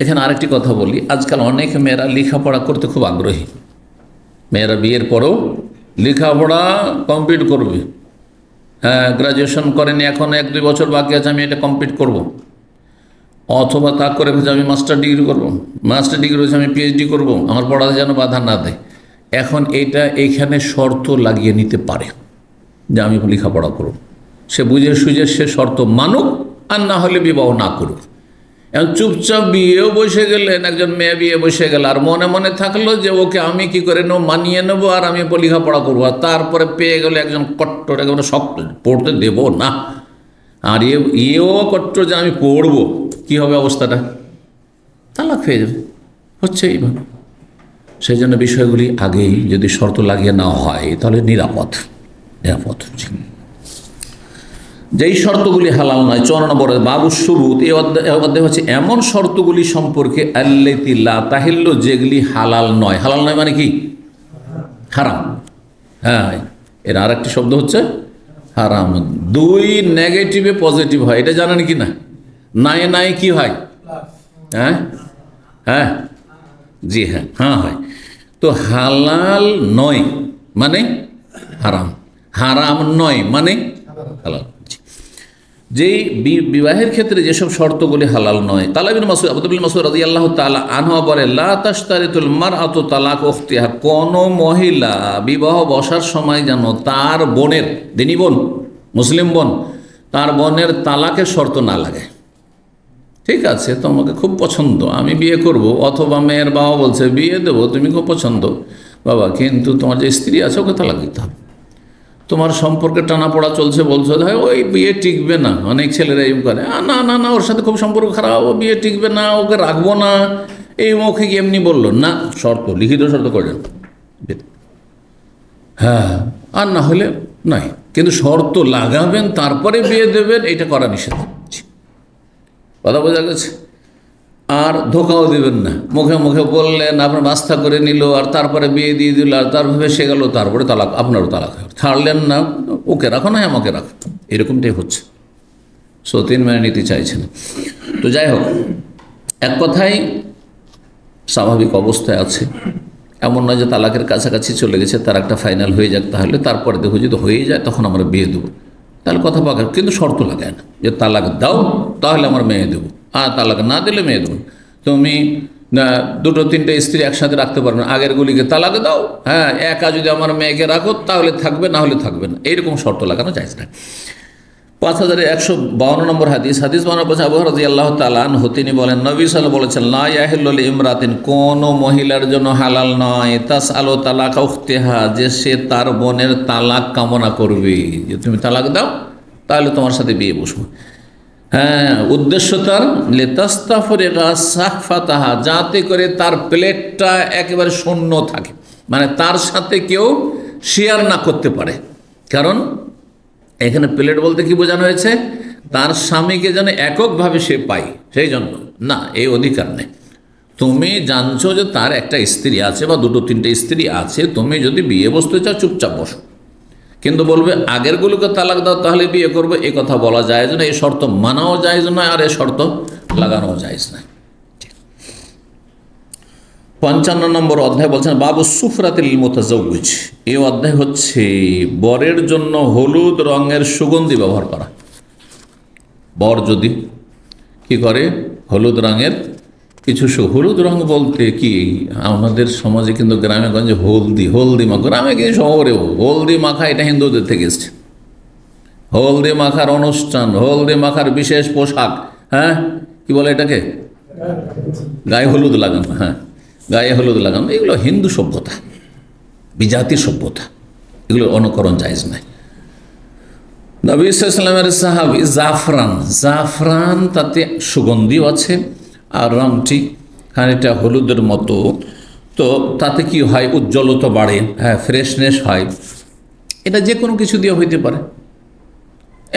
এখানে আরেকটি কথা বলি, আজকাল অনেক মেয়েরা লেখাপড়া করতে খুব আগ্রহী। মেয়েরা বিয়ের পরেও লেখাপড়া কমপ্লিট করবে। হ্যাঁ, গ্রাজুয়েশন করেনি, এখন 1-2 বছর বাকি আছে, আমি এটা কমপ্লিট করব। অথবা তা করে আমি মাস্টার ডিগ্রি করব, মাস্টার ডিগ্রি হচ্ছে আমি পিএইচডি করব, আমার পড়াতে যেন বাধা না দেয়। এখন এইখানে শর্ত লাগিয়ে নিতে পারে যে আমি লেখাপড়া করব। সে বুঝে সুঝে সে শর্ত মানুক, আর না হলে বিবাহ না করুক। এখন চুপচাপ বিয়েও বসে গেলেন, একজন মেয়ে বিয়ে বসে গেল, আর মনে মনে থাকলো যে ওকে আমি কি করে নেবো, মানিয়ে নেবো, আর আমি লেখাপড়া করবো। আর তারপরে পেয়ে গেলে একজন কট্টর, একেবারে শক্ত, পড়তে দেব না, আর এও কট্টর যে আমি পড়বো, কী হবে অবস্থাটা? তালাক হয়ে যাবে, হচ্ছে এইভাবে। সেই জন্য বিষয়গুলি আগেই যদি শর্ত লাগিয়ে না হয় তাহলে নিরাপদ। যেই শর্তগুলি হালাল নয়, 54 নম্বরে বাবু শুরুত, এই অধ্যায় হচ্ছে এমন শর্তগুলি সম্পর্কে আল্লাতি লা তাহিল্লু, যেগুলি হালাল নয়। হালাল নয় মানে কি? হারাম। হ্যাঁ, এর আর একটি শব্দ হচ্ছে হারাম। দুই নেগেটিভে পজিটিভ হয়, এটা জানেন কি না? নাই নাই কি হয়? হ্যাঁ হ্যাঁ, জি হ্যাঁ, হ্যাঁ হয়। তো হালাল নয় মানে হারাম, হারাম নয় মানে হালাল। যেই বিবাহের ক্ষেত্রে যেসব শর্তগুলি হালাল নয়, তালাবিন মাসুদ আব্দুল মাসুদ রাদিয়াল্লাহু তাআলা আনহু বলে, লা তাশতারিতুল মারআতু তালাক উখতিহা, কোন মহিলা বিবাহ বসার সময় যেন তার বোনের, দিনী বোন, মুসলিম বোন, তার বোনের তালাকের শর্ত না লাগে। ঠিক আছে, তোমাকে খুব পছন্দ, আমি বিয়ে করব, অথবা মেয়ের বাবা বলছে বিয়ে দেবো, তুমি খুব পছন্দ বাবা, কিন্তু তোমার যে স্ত্রী আছে ওকে তালাক দিতে হবে। তোমার সম্পর্কে টানাপোড়া চলছে, বলছো হয় ওই বিয়ে টিকবে না, অনেক ছেলেরা এই করে, না না না ওর সাথে খুব সম্পর্ক খারাপ, ও বিয়ে টিকবে না, ওকে রাখবো না, এই মৌখিক এমনি বললো না, শর্ত, লিখিত শর্ত করেন। হ্যাঁ, আর না হলে নাই, কিন্তু শর্ত লাগাবেন তারপরে বিয়ে দেবেন, এটা করা নিষেধ। কথা বোঝা গেছে? আর ধোকাও দেবেন না, মুখে মুখে বললেন, আপনার বাস্তা করে নিল, আর তারপরে বিয়ে দিয়ে দিল, আর তার ভেসে গেল, তারপরে তালাক, আপনারও তালাক ছাড়লেন না, ওকে রাখো না আমাকে রাখো, এরকমটাই হচ্ছে। সতীন মেনে নিতে চাইছেন। তো যাই হোক, এক কথায় স্বাভাবিক অবস্থায় আছে, এমন নয় যে তালাকের কাছাকাছি চলে গেছে, তার একটা ফাইনাল হয়ে যাক, তাহলে তারপরে দেখো যদি হয়ে যায় তখন আমরা বিয়ে দেবো, তাহলে কথা পাকা, কিন্তু শর্ত লাগায় না যে তালাক দাও তাহলে আমার মেয়ে দেবো, আর তালাক না দিলে মেয়ে দেবো। তুমি দুটো তিনটে স্ত্রী একসাথে রাখতে পারবে না, আগের গুলিকে তালাক দাও, হ্যাঁ একা যদি আমার মেয়েকে রাখো তাহলে থাকবে, না হলে থাকবে না, এইরকম শর্ত লাগানো যায় না। 5152 নম্বর হাদিস বানানো বলছে, আবু হুরায়রা রাদিয়াল্লাহু তাআলা আনহু, তিনি বলেন, নবী সাল্লাল্লাহু আলাইহি ওয়াসাল্লাম বলেছেন, লা ইয়াহিল্লু লিইমরাতিন, কোন মহিলার জন্য হালাল নয়, তাসআলু তালাকা উখতিহা, যে সে তার বোনের তালাক কামনা করবে, যে তুমি তালাক দাও তাহলে তোমার সাথে বিয়ে বসবো। হ্যাঁ, উদ্দেশ্য তার লিতাস্তাফরিগা সাহফাতাহা, যাতে করে তার প্লেটটা একেবারে শূন্য থাকে, মানে তার সাথে কেউ শেয়ার না করতে পারে। কারণ এখানে প্লেট বলতে কি বোঝানো হয়েছে? তার স্বামীকে যেন এককভাবে সে পায়, সেই জন্য না, এই অধিকার নেই। তুমি জানছো যে তার একটা স্ত্রী আছে বা দুটো তিনটে স্ত্রী আছে, তুমি যদি বিয়ে বসতে চাও চুপচাপ বসো, কিন্তু বলবে আগেরগুলোকে তালাক দাও তাহলে বিয়ে করবে, এই কথা বলা যায় না, এই শর্ত মানাও যায় না, আর এই শর্ত লাগানোও যায় না। 55 নম্বর অধ্যায় বলছেন, বাবু সুফরাতিল মুতাজাওবিজ, এই অধ্যায় হচ্ছে বরের জন্য হলুদ রঙের সুগন্ধি ব্যবহার করা। বর যদি কি করে, হলুদ রঙের কিছু, হলুদ রঙ বলতে কি, আমাদের সমাজে কিন্তু গ্রামে গঞ্জে হলদি মাখা, গ্রামে কি শহরেও হলদি মাখা, এটা হিন্দুদের থেকে এসছে। হলদি মাখার অনুষ্ঠান, হলদি মাখার বিশেষ পোশাক, হ্যাঁ কি বলে এটাকে, গায়ে হলুদ লাগানো, হ্যাঁ গায়ে হলুদ লাগানো, এগুলো হিন্দু সভ্যতা, বিজাতির সভ্যতা, এগুলো অনুকরণ জায়েজ নাই। নবী সাল্লাল্লাহু আলাইহি ওয়াসাল্লামের সাহাবী জাফরান, তাতে সুগন্ধিও আছে, আর রঙটি খানিকটা হলুদের মতো, তো তাতে কি হয়, উজ্জ্বলতা বাড়ে, হ্যাঁ ফ্রেশনেস হয়। এটা যে কোনো কিছু দিয়ে হইতে পারে।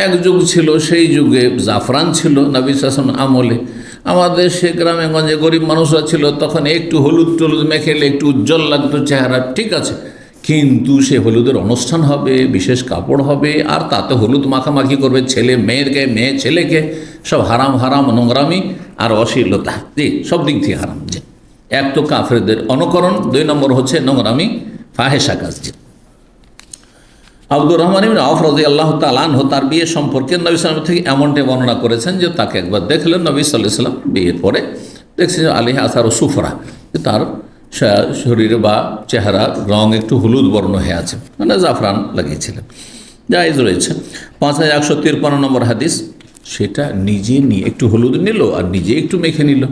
এক যুগ ছিল, সেই যুগে জাফরান ছিল নবী সাল্লাল্লাহু আলাইহি ওয়াসাল্লাম আমলে। আমাদের সে গ্রামে গঞ্জে গরিব মানুষরা ছিল, তখন একটু হলুদ টলুদ মেখেলে একটু উজ্জ্বল লাগতো চেহারা, ঠিক আছে, কিন্তু সে হলুদের অনুষ্ঠান হবে, বিশেষ কাপড় হবে, আর তাতে হলুদ মাখামাখি করবে ছেলে মেয়েরকে, মেয়ে ছেলেকে, সব হারাম হারাম, নোংরামি আর অশ্লীলতা, জি সব দিক থেকে হারাম। জি, এক তো কাফেরদের অনুকরণ, 2 নম্বর হচ্ছে নোংরামি, ফাহেসা কাজ। জি, আব্দুর রহমান ইবনে আওফ রাদিয়াল্লাহু তাআলা আনহু, তার বিয়ে সম্পর্কে নবী সাল্লাল্লাহু আলাইহি ওয়াসাল্লাম থেকে এমনটাই বর্ণনা করেছেন যে তাকে একবার দেখলেন নবী সাল্লাল্লাহু আলাইহি ওয়াসাল্লাম, বিয়ের পরে দেখছেন আলাইহি আসারু সুফরা, তার শরীর বা চেহারা রং একটু হলুদ বর্ণ হয়ে আছে, মানে জাফরান লাগিয়েছিলেন, জায়েজ রয়েছে। 5153 নম্বর হাদিস, সেটা নিজে নিয়ে একটু হলুদ নিল আর নিজে একটু মেখে নিল,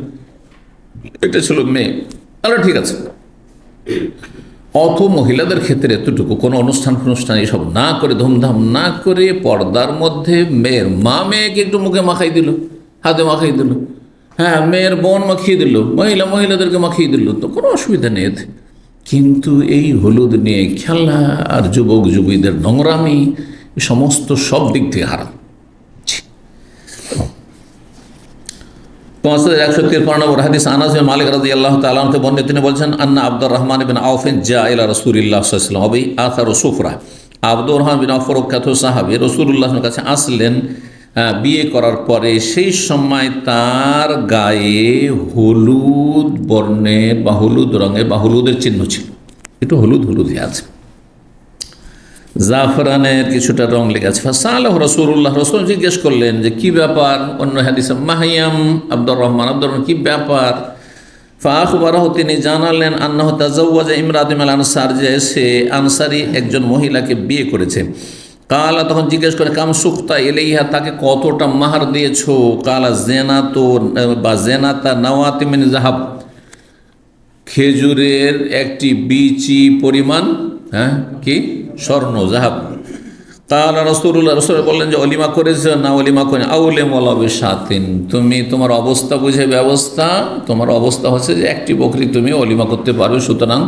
এটা ছিল মেয়ে, তাহলে ঠিক আছে। অত মহিলাদের ক্ষেত্রে এতটুকু, কোনো অনুষ্ঠান এসব না করে, ধুমধাম না করে, পর্দার মধ্যে মেয়ের মা মেয়েকে একটু মুখে মাখাই দিল, হাতে মাখাই দিল, হ্যাঁ মেয়ের বোন মাখিয়ে দিল, মহিলাদেরকে মাখিয়ে দিল, তো কোনো অসুবিধা নেই এতে। কিন্তু এই হলুদ নিয়ে খেলা আর যুবক যুবতীদের নোংরামি, সমস্ত সব দিক থেকে হারাম, 5153 নম্বর হাদিস, আনাস বিন মালিক রাদিয়াল্লাহু তাআলা আনহু বর্ণিত, তিনি বলছেন, আন্না আব্দুর রহমান বিন আউফ জা ইলা রাসূলিল্লাহ সাল্লাল্লাহু আলাইহি ওয়াসাল্লাম ওয়া আথারু সুফরা। আব্দুর রহমান বিন আউফ প্রখ্যাত সাহাবী, রাসূলুল্লাহর কাছে আসলেন বিয়ে করার পরে। সেই সময় তার গায়ে হলুদ বর্ণের বা হলুদ রঙের বা হলুদের চিহ্ন ছিল, একটু হলুদ হলুদ হয়ে আছে, জাফরানের কিছুটা রং লেগে আছে। ফাসালাহ রাসূলুল্লাহ, রাসূল জিজ্ঞেস করলেন যে কি ব্যাপার। অন্য হাদিসে মাহিয়াম আব্দুর রহমান কি ব্যাপার। ফাআখবারাহু, তিনি জানালেন, আন্নাহু তাজাওয়াজা ইমরাতাম আল আনসার, যে সে আনসারি একজন মহিলাকে বিয়ে করেছে। কালা, তখন জিজ্ঞেস করে, কাম সুক্তা ইলাইহা, তাকে কতটা মাহার দিয়েছো। কালা জেনাতো বা জেনাতা নাওয়াতি মিন যাহাব, খেজুরের একটি বিচি পরিমাণ, কি স্বর্ণ, জাহাব। কালা রাসূলুল্লাহ, রাসূল বললেন যে অলিমা করেছে না অলিমা করে। আউলে মলাবে সাতিন, তুমি তোমার অবস্থা বুঝে ব্যবস্থা, তোমার অবস্থা হচ্ছে যে একটি বকরি তুমি অলিমা করতে পারবে, সুতরাং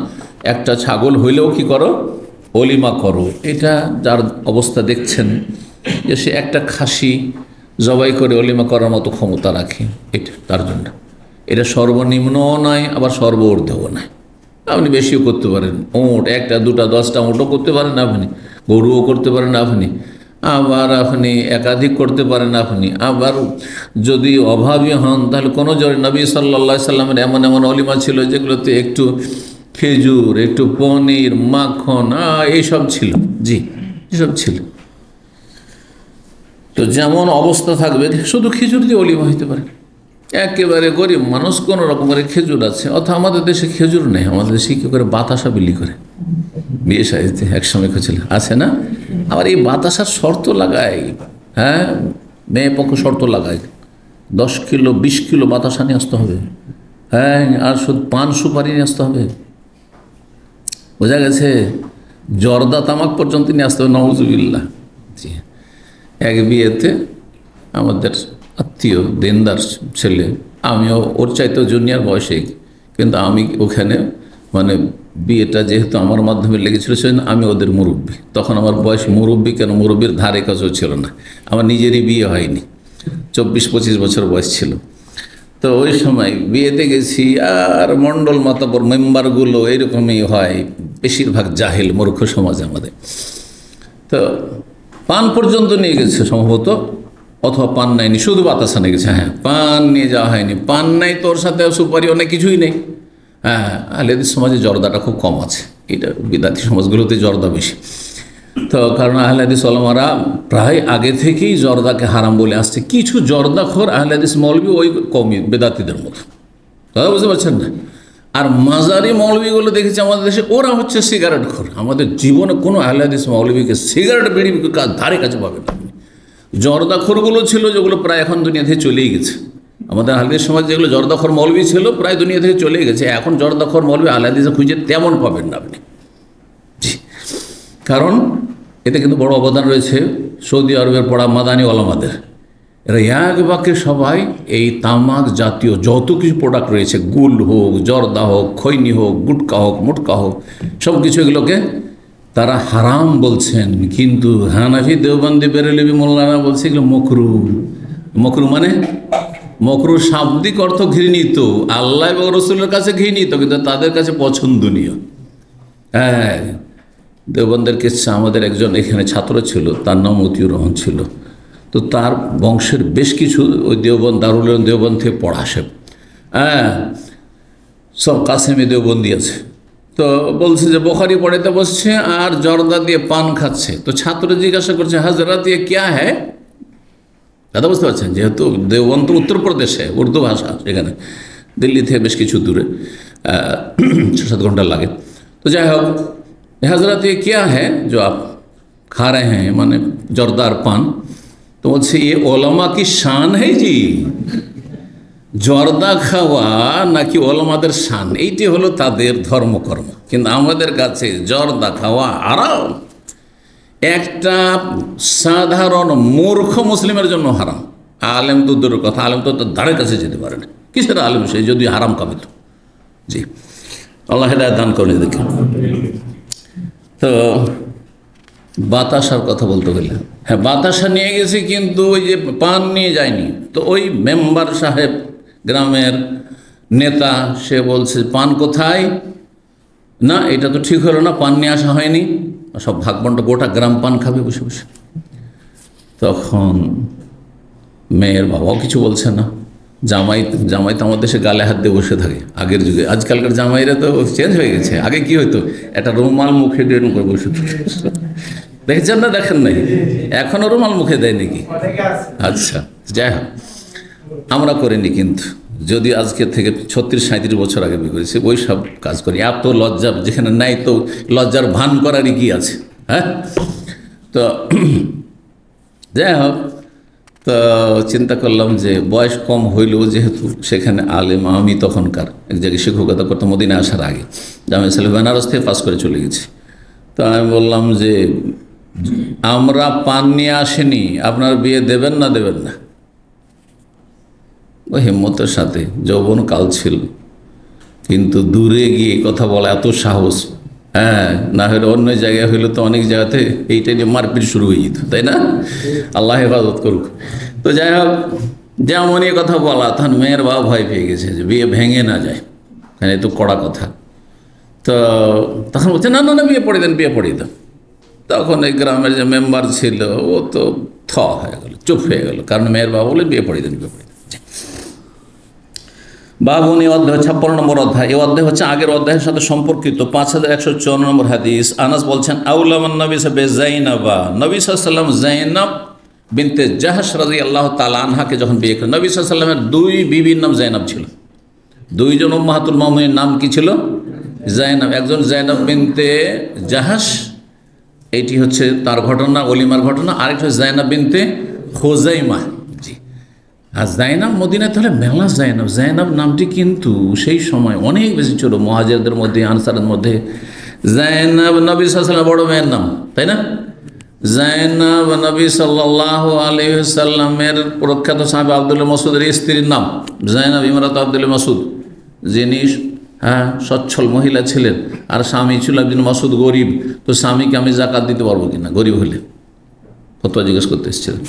একটা ছাগল হইলেও কি করো, অলিমা করো। এটা যার অবস্থা দেখছেন যে সে একটা খাসি জবাই করে অলিমা করার মতো ক্ষমতা রাখে, এটা তার জন্য। এটা সর্বনিম্নও নয়, আবার সর্বঊর্ধ্বও নয়। আপনি বেশিও করতে পারেন, ওঁট একটা দুটা 10টা ওঁটও করতে পারেন আপনি, গরুও করতে পারেন আপনি, আবার আপনি একাধিক করতে পারেন আপনি। আবার যদি অভাবী হন তাহলে কোনো জোরে, নবী সাল্লাল্লাহু আলাইহি সাল্লামের এমন এমন অলিমা ছিল যেগুলোতে একটু খেজুর, একটু পনির, মাখন, এইসব ছিল। জি, এসব ছিল। তো যেমন অবস্থা থাকবে, শুধু খেজুর দিয়ে অলিমা হইতে পারে। একেবারে গরিব মানুষ, কোনো রকমের খেজুর আছে, অথবা আমাদের দেশে খেজুর নেই, আমাদের দেশে কী করে বাতাসা বিলি করে বিয়ে সাইতে একসময় ছিল, আছে না? আবার এই বাতাসার শর্ত লাগায়, মেয়ে পক্ষ শর্ত লাগায় 10 কিলো 20 কিলো বাতাসা নিয়ে আসতে হবে, আর শুধু পান সুপারি নিয়ে আসতে হবে, বোঝা গেছে? জর্দা তামাক পর্যন্ত নিয়ে আসতে হবে, নাউজুবিল্লাহ। জি, এক বিয়েতে আমাদের আত্মীয় দেনদার ছেলে, আমিও ওর চাইতেও জুনিয়র বয়সে, কিন্তু আমি ওখানে মানে বিয়েটা যেহেতু আমার মাধ্যমে লেগেছিল, সেজন্য আমি ওদের মুরব্বী। তখন আমার বয়স মুরব্বী কেন, মুরব্বীর ধারে কাছেও ছিল না, আমার নিজেরই বিয়ে হয়নি, 24-25 বছর বয়স ছিল। তো ওই সময় বিয়েতে গেছি, আর মণ্ডল মাতাবর মেম্বারগুলো এইরকমই হয়, বেশিরভাগ জাহেল মূর্খ সমাজ আমাদের। তো পান পর্যন্ত নিয়ে গেছে সম্ভবত, অথবা পান নেয়নি, শুধু বাতাসা নিয়ে গেছে। পান নিয়ে যাওয়া হয়নি, পান নাই, তোর সাথে সুপারি অনেক কিছুই নেই। আহলেদিস সমাজে জর্দাটা খুব কম আছে, এটা বিদাতি সমাজগুলোতে জর্দা বেশি। তো কারণ আহলেদিস ওলামারা প্রায় আগে থেকেই জর্দাকে হারাম বলে আসছে। কিছু জর্দাখোর আহলেদিস মৌলবি ওই কওমি বেদাতিদের মতো, দাদা বুঝতে পারছেন না? আর মাজারি মৌলবিগুলো দেখেছি আমাদের দেশে, ওরা হচ্ছে সিগারেট খোর। আমাদের জীবনে কোনো আহলেদিস মৌলবিকে সিগারেট বিড়ি ধারে কাছে পাবে না। জর্দাখোরগুলো ছিল যেগুলো প্রায় এখন দুনিয়া থেকে চলেই গেছে। আমাদের আহলেদিস সমাজ যেগুলো জর্দাখোর মৌলবি ছিল প্রায় দুনিয়া থেকে চলেই গেছে। এখন জর্দাখোর মৌলবি আহলেদিসে খুঁজে তেমন পাবেন না আপনি। কারণ এতে কিন্তু বড় অবদান রয়েছে সৌদি আরবের পড়া মাদানি ওলামাদের। এরা এক বাক্যে সবাই এই তামাক জাতীয় যত কিছু প্রোডাক্ট রয়েছে, গুল হোক, জর্দা হোক, খৈনি হোক, গুটকা হোক, মুটকা হোক, সব কিছু এগুলোকে তারা হারাম বলছেন। কিন্তু হানাফি, দেওবন্দি, বেরেলভি, মোল্লানা বলছে এগুলো মকরু। মকরু মানে মকরু শাব্দিক অর্থ ঘৃণিত, আল্লাহ এবং রসুলের কাছে ঘৃণিত, কিন্তু তাদের কাছে পছন্দনীয়। দেওবন্দের কিচ্ছা, আমাদের একজন এখানে ছাত্র ছিল, তার নাম মতিউর রহমান ছিল। তো তার বংশের বেশ কিছু ওই দেওবন্দ, দারুল উলুম দেওবন্দ থেকে পড়া আসে, সব কাসেমে দেওবন্দি আছে। তো বলছে যে বুখারী পড়াতে বসছে আর জর্দা দিয়ে পান খাচ্ছে। তো ছাত্র জিজ্ঞাসা করছে, হাজরাত ইয়ে ক্যা হ্যাঁ? কথা বুঝতে পারছেন? যেহেতু দেওবন্দ উত্তরপ্রদেশে, উর্দু ভাষা, সেখানে দিল্লি থেকে বেশ কিছু দূরে, 6-7 ঘন্টা লাগে। তো যাই হোক, हज़रत ये क्या है जो आप खा रहे हैं, माने जर्दार पान? तो बोलছে ये ओलमा की शान है जी, জর্দা খাওয়া নাকি ওলামাদের শান, এইটি হলো তাদের ধর্মকর্ম। কিন্তু আমাদের কাছে জর্দা খাওয়া হারাম। একটা সাধারণ মূর্খ মুসলিমের জন্য হারাম, আলেম তো দূরের কথা, আলেম তো ধারে কাছে যেতে পারে না। কিসের আলেম সে যদি হারাম খাবে? তো জি, আল্লাহ হেদায়েত দান করেন দেখে। তো বাতাসার কথা বলতে গেলে, বাতাসা নিয়ে গেছে কিন্তু ওই যে পান নিয়ে যায়নি। তো ওই মেম্বার সাহেব গ্রামের নেতা, সে বলছে পান কোথায়, না এটা তো ঠিক হলো না, পান নিয়ে আসা হয়নি, সব ভাগবন্ট, গোটা গ্রাম পান খাবে বসে বসে। তখন মেয়ের বাবাও কিছু বলছে না। জামাই তো আমাদের দেশে গালে হাত দিয়ে বসে থাকে আগের যুগে, আজকালকার জামাইরা তো চেঞ্জ হয়ে গেছে। আগে কি হইতো, একটা রুমাল মুখে দিয়ে করে বসে দেখেছেন না, দেখেন নাই, এখনো রুমাল মুখে দেয় নাকি? আচ্ছা, যাই হোক, আমরা করিনি, কিন্তু যদি আজকে থেকে 36-37 বছর আগে বিয়ে করেছি, ওই সব কাজ করি। এত লজ্জা যেখানে নাই, তো লজ্জার ভান করারই কি আছে? হ্যাঁ, তো যাই হোক, তো চিন্তা করলাম যে বয়স কম হইলেও যেহেতু সেখানে আলেম, আমি তখনকার এক জায়গায় শিক্ষকতা করতাম মদিনায় আসার আগে, জামিয়া ইসলামিয়া বেনারস থেকে পাস করে চলে গেছি। তো আমি বললাম যে আমরা পান নিয়ে আসিনি, আপনার বিয়ে দেবেন না দেবেন না? ও হিম্মতের সাথে, যৌবন কাল ছিল, কিন্তু দূরে গিয়ে কথা বলা এত সাহস, হ্যাঁ, না হলে অন্য জায়গায় হইলে তো অনেক জায়গাতে এইটা নিয়ে মারপিট শুরু হয়ে যেত, তাই না? আল্লাহ হেফাজত করুক। তো যাই হোক, যেমনই কথা বলা, তখন মেয়ের বাবা ভয় পেয়ে গেছে যে বিয়ে ভেঙে না যায়, কারণ এ তো কড়া কথা। তো তখন বলছে না না না, বিয়ে পড়িয়ে দেন, বিয়ে পড়িয়ে দেন। তখন এই গ্রামের যে মেম্বার ছিল, ও তো হয়ে গেল, চুপ হয়ে গেল, কারণ মেয়ের বাবা বলে বিয়ে পড়িয়ে দেন, বিয়ে পড়িয়ে দেন। বাবুন, এই অধ্যায় 56 নম্বর অধ্যায়। এই অধ্যায় হচ্ছে আগের অধ্যায়ের সাথে সম্পর্কিত। 5154 নম্বর হাদিস। আনাস বলছেন, আউলামান নবী সাহেব জাইনাবা, নবী সাল্লাল্লাহু আলাইহি ওয়াসাল্লাম জাইনাব বিনতে জাহাশ রাদিয়াল্লাহু তাআলা আনহাকে যখন বিয়ে করেন, নবী সাল্লাল্লাহু আলাইহি ওয়াসাল্লামের দুই বিবির নাম জাইনাব ছিল। দুইজন উম্মাহাতুল মুমিনিন নাম কি ছিল? জাইনাব। একজন জাইনাব বিনতে জাহাশ, এটি হচ্ছে তার ঘটনা, অলিমার ঘটনা। আরেকটা জাইনাব বিনতে খুজাইমা। আর জাইনাব মদিনায় তাহলে মেলা জাইনাব। জাইনাব নামটি কিন্তু সেই সময় অনেক বেশি ছিল মুহাজিরদের মধ্যে, আনসারের মধ্যে। জাইনাব নবী সাল্লাল্লাহু আলাইহি ওয়াসাল্লামের বড় মেয়ের নাম, তাই না? জাইনাব নবী সাল্লাল্লাহু আলাইহি ওয়াসাল্লামের প্রখ্যাত সাহাবী আব্দুল্লাহ মাসউদের স্ত্রীর নাম জাইনাব ইমরাত আব্দুল্লাহ মাসউদ, যিনি সচ্ছল মহিলা ছিলেন। আর স্বামী ছিল একজন মাসউদ গরিব। তো স্বামীকে আমি যাকাত দিতে পারবো কিনা গরিব হলে, ফতোয়া জিজ্ঞেস করতে এসেছিলেন।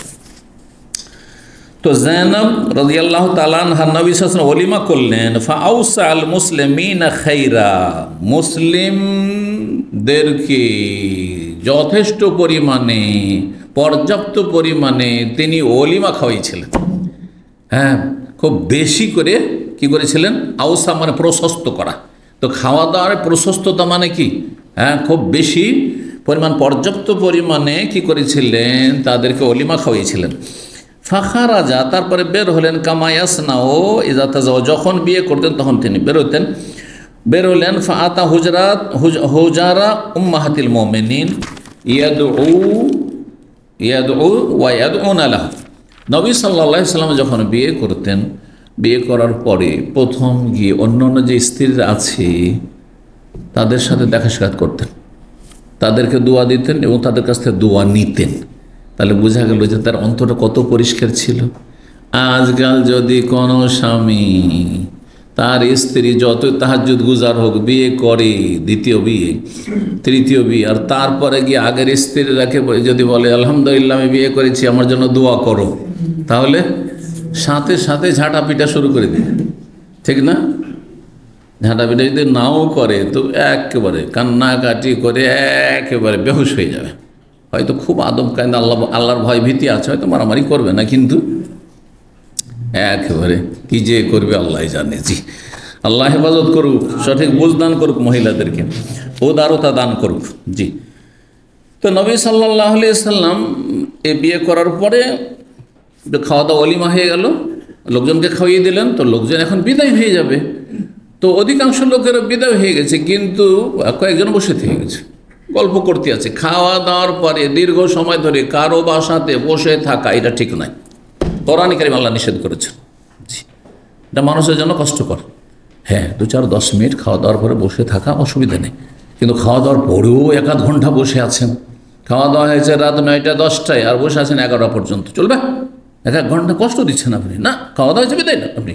তো জাইনাব রাদিয়াল্লাহু তাআলা আনহা নবী সাল্লাল্লাহু আলাইহি ওয়াসাল্লাম ওলিমা করলেন। ফাআউসা আল মুসলিমিনা খাইরা, মুসলিমদেরকে যথেষ্ট পরিমাণে, পর্যাপ্ত পরিমাণে তিনি ওলিমা খাওয়াইছিলেন। হ্যাঁ, খুব বেশি করে কি করেছিলেন? আউসা মানে প্রশস্ত করা। তো খাওয়া দাওয়ার প্রশস্ততা মানে কি? হ্যাঁ, খুব বেশি পরিমাণ, পর্যাপ্ত পরিমাণে কি করেছিলেন? তাদেরকে ওলিমা খাওয়াইছিলেন। ফাখারাজা, তারপরে বের হলেন, কামায়াসনা ও ইজাতা যাও, যখন বিয়ে করতেন তখন তিনি বের হলেন। ফাআতা হুজারা উম্মাহাতিল মুমিনিন ইয়াদউ ওয়া ইয়াদউনা লাহু। নবী সাল্লাল্লাহু আলাইহি ওয়াসাল্লাম যখন বিয়ে করতেন, বিয়ে করার পরে প্রথম গিয়ে অন্যান্য যে স্ত্রীরা আছে তাদের সাথে দেখা সাক্ষাৎ করতেন, তাদেরকে দোয়া দিতেন এবং তাদের কাছ থেকে দোয়া নিতেন। তাহলে বোঝা গেল যে তার অন্তরটা কত পরিষ্কার ছিল। আজকাল যদি কোনো স্বামী তার স্ত্রী যত তাহাজ্জুদ গুজার হোক, বিয়ে করে, দ্বিতীয় বিয়ে, তৃতীয় বিয়ে, আর তারপরে গিয়ে আগের স্ত্রীরাকে যদি বলে আলহামদুলিল্লাহ আমি বিয়ে করেছি, আমার জন্য দোয়া করো, তাহলে সাথে সাথে ঝাঁটা পিটা শুরু করে দিবে, ঠিক না? ঝাঁটা পিটা যদি নাও করে তো একেবারে কান্নাকাটি করে একেবারে বেহুশ হয়ে যাবে। হয়তো খুব আদব কায়দা, আল্লাহর ভয় ভীতি আছে, হয়তো মারামারি করবে না, কিন্তু একেবারে কি যে করবে আল্লাহ জানে। জি, আল্লাহ হেফাজত করুক, সঠিক বুঝ দান করুক, মহিলাদেরকে উদারতা দান করুক। জি, তো নবী সাল্লাল্লাহু আলাইহি ওয়াসাল্লাম এ বিয়ে করার পরে খাওয়া দাওয়া অলিমা হয়ে গেল, লোকজনকে খাওয়িয়ে দিলেন। তো লোকজন এখন বিদায় হয়ে যাবে, তো অধিকাংশ লোকেরা বিদায় হয়ে গেছে, কিন্তু কয়েকজন বসে থেকে গেছে, গল্প করতে আছে। খাওয়া দাওয়ার পরে দীর্ঘ সময় ধরে কারো বাসাতে বসে থাকা এটা ঠিক নয়, কোরআন কারীম আল্লাহ নিষেধ করেছেন। এটা মানুষের জন্য কষ্টকর। হ্যাঁ, 2-4-10 মিনিট খাওয়া দাওয়ার পরে বসে থাকা অসুবিধা নেই, কিন্তু খাওয়া দাওয়ার পরেও 1-8 ঘন্টা বসে আছেন, খাওয়া দাওয়া হয়েছে রাত 9টা-10টায় আর বসে আছেন 11টা পর্যন্ত, চলবে? 1 ঘন্টা কষ্ট দিচ্ছেন আপনি। না, খাওয়া দাওয়া হয়েছে বিদায় না আপনি।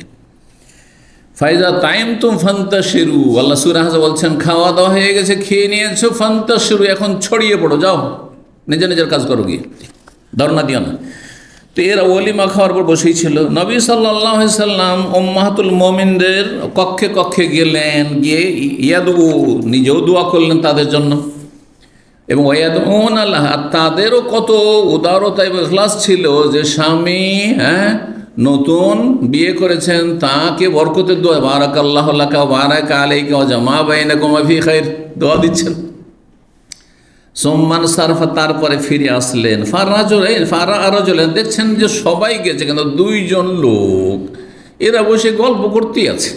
ফাইজা টাইম তুম ফান্তাশিরু, আল্লাহ সূরা হাজ বলছেন খাওয়া দাওয়া হয়ে গেছে, খেয়ে নিয়েছো, ফান্তাশিরু, এখন ছড়িয়ে পড়ো, যাও নিজের নিজের কাজ করো, গিয়ে ধর্ণা দিও না। তো এরা ওলিমা খাওয়ার পর বসেই ছিল। নবী সাল্লাল্লাহু আলাইহি সাল্লাম উম্মাহাতুল মুমিনদের কক্ষে কক্ষে গেলেন, গিয়ে ইয়াদু নিজেও দোয়া করলেন তাদের জন্য, এবং ওয়াদউন আল্লাহ, তাদেরও কত উদারতা এবং ইখলাস ছিল যে স্বামী নতুন বিয়ে করেছেন, তাকে বরকতের দোয়া, বারাকাল্লাহু লাকা ওয়া বারাকা আলাইকা ওয়া জামা বাইনাকুমা ফি খাইর, দোয়া দিচ্ছেন। সোম্মান সারফা, তারপরে ফিরে আসলেন। ফারাজুলাইন, দেখছেন যে সবাই গেছে কিন্তু দুইজন লোক এরা বসে গল্প করতেই আছে।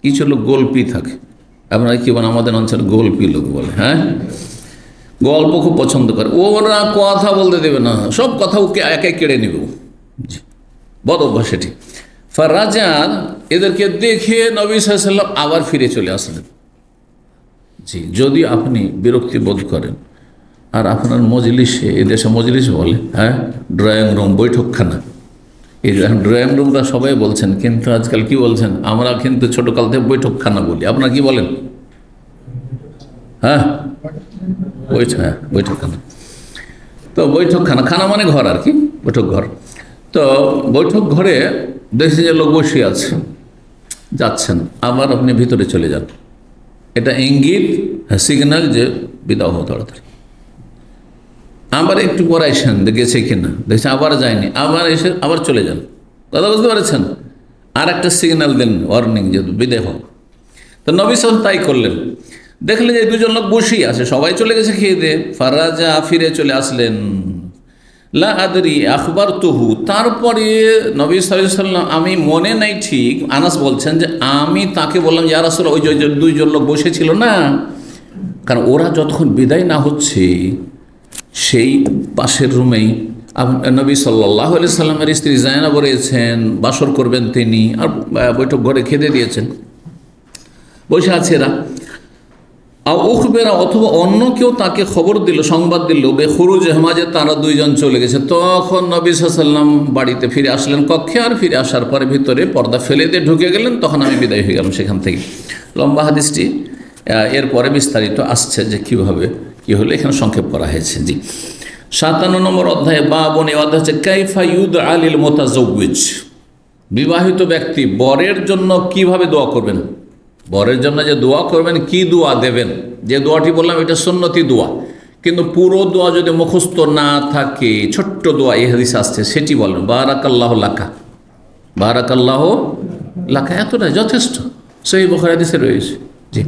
কিছু লোক গল্পি থাকে, আপনারা কি বলেন? আমাদের অঞ্চলে গল্পি লোক বলে, গল্প খুব পছন্দ করে। ওরা কথা বলতে দেবে না, সব কথা ওকে একে কেড়ে নেবে, বদ অভ্যাস সেটি। ফারাজা, এদেরকে দেখে নবী সাল্লাল্লাহু আলাইহি ওয়াসাল্লাম আবার ফিরে চলে আসলেন। জি, যদি আপনি বিরক্তি বোধ করেন আর আপনার মজলিসে, এদেশে মজলিস বলে, ড্রয়িং রুম, বৈঠকখানা, এই ড্রয়িং রুমটা সবাই বলছেন, কিন্তু আজকাল কি বলছেন? আমরা কিন্তু ছোটকাল থেকে বৈঠকখানা বলি। আপনারা কি বলেন? বৈঠকখানা। তো বৈঠকখানা, খানা মানে ঘর আর কি, বৈঠক ঘর। তো বৈঠক ঘরে দেখছি যে লোক বসে আছে, যাচ্ছেন, আবার আপনি ভিতরে চলে যান। এটা ইঙ্গিত, সিগন্যাল যে বিদায় হওয়া তাড়াতাড়ি। আবার একটু পরে আসেন, গেছে কিনা, দেখছেন আবার যায়নি, আবার এসে আবার চলে যান। কথা বুঝতে পারছেন? আর একটা সিগন্যাল দেন, ওয়ার্নিং, যে বিদায় হোক। তো নবী সাল্লাল্লাহু আলাইহি ওয়াসাল্লাম তাই করলেন। দেখলেন যে দুজন লোক বসেই আছে, সবাই চলে গেছে খেয়ে দিয়ে। ফারাজা, ফিরে চলে আসলেন। লা আদরি আখবারতুহু, তারপরে নবী সাল্লাল্লাহু আলাইহি ওয়াসাল্লাম, আমি মনে নাই ঠিক, আনাস বলছেন যে আমি তাকে বললাম, ইয়া রাসূলুল্লাহ, ওই যে দুইজন লোক বসেছিল না, কারণ ওরা যতক্ষণ বিদায় না হচ্ছে সেই পাশের রুমেই নবী সাল্লাল্লাহু আলাইহি ওয়াসাল্লামের স্ত্রী যায়নাব রয়েছেন, বাসর করবেন তিনি, আর বৈঠক ঘরে খেতে দিয়েছেন, বসে আছে এরা। উখবেরা, অথবা অন্য কেউ তাকে খবর দিল, সংবাদ দিল, বেখুরুজ হেমাজে, তারা দুইজন চলে গেছে। তখন নবী সাল্লাল্লাহু আলাইহি ওয়াসাল্লাম বাড়িতে ফিরে আসলেন কক্ষে, আর ফিরে আসার পরে ভিতরে পর্দা ফেলে দিয়ে ঢুকে গেলেন। তখন আমি বিদায় হয়ে গেলাম সেখান থেকে। লম্বা হাদিসটি, এরপরে বিস্তারিত আসছে যে কীভাবে কী হলো, এখানে সংক্ষেপ করা হয়েছে। জি, 57 নম্বর অধ্যায়ে বাবুন, এই অধ্যায় হচ্ছে কাইফা ইউদআ লিল মুতাজাওবিজ, বিবাহিত ব্যক্তি বরের জন্য কিভাবে দোয়া করবেন। বরের জন্য যে দোয়া করবেন, কি দোয়া দেবেন। যে দোয়াটি বললাম এটা সুন্নতি দোয়া, কিন্তু পুরো দোয়া যদি মুখস্থ না থাকে, ছোট্ট দোয়া এই হাদিস আসছে, সেটি বলেন, বারাকাল্লাহু লাকা, বারাকাল্লাহু লাকা, এতটাই যথেষ্ট। সহিহ বুখারী হাদিসে রয়েছে। জি,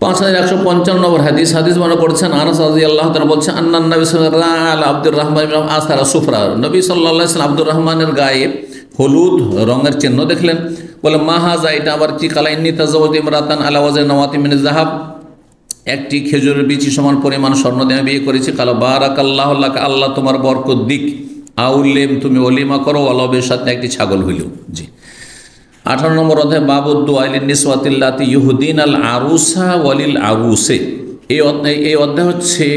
5155 নম্বর হাদিস মনে করছেন আনাস রাদিয়াল্লাহু তাআলা বলছেন, আন্নান নবী সাল্লাল্লাহু আলাইহি আব্দুর রহমান ইবনে আসারা সুফরা, নবী সাল্লাল্লাহু আলাইহি ওয়াসাল্লাম আব্দুর রহমানের গায়ে হলুদ রঙের চিহ্ন দেখলেন। বলে, মাহাজা, এটা আবার কি? কালা ইন্নী তাযাওয়াজতু ইমরাতান আলা ওয়াজনি নাওয়াতি মিন যাহাব, একটি খেজুরের বিচি সমান পরিমাণ স্বর্ণ দিয়ে বিয়ে করেছি। কালা বারাকাল্লাহু লাকা, আল্লাহ তোমার বরকত দিক। আউলেম, তুমি অলিমা করো, অলবের সাথে একটি ছাগল হইল। জি, 18 নম্বর অধ্যায় বাবুদ দুআ লিন নিসওয়াতিল্লাতি ইউহদিনাল আরুসা ওয়ালিল আরুসে, এই অধ্যায় হচ্ছে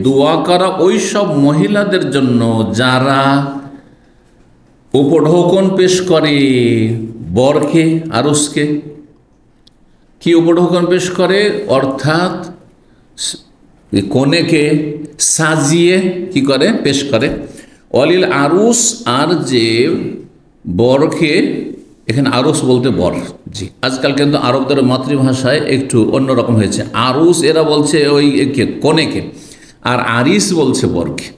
দোয়া করা ওই সব মহিলাদের জন্য যারা উপঢৌকন পেশ করে বরকে, আরুসকে। কি উপঢৌকন পেশ করে? অর্থাৎ কনেকে সাজিয়ে কি করে? পেশ করে। অলিল আরুস, আর যে বরকে, এখানে আরুস বলতে বর। জি, আজকাল কিন্তু আরবদের মাতৃভাষায় একটু অন্যরকম হয়েছে। আরুস এরা বলছে ওই কনেকে, আর আরিস বলছে বরকে।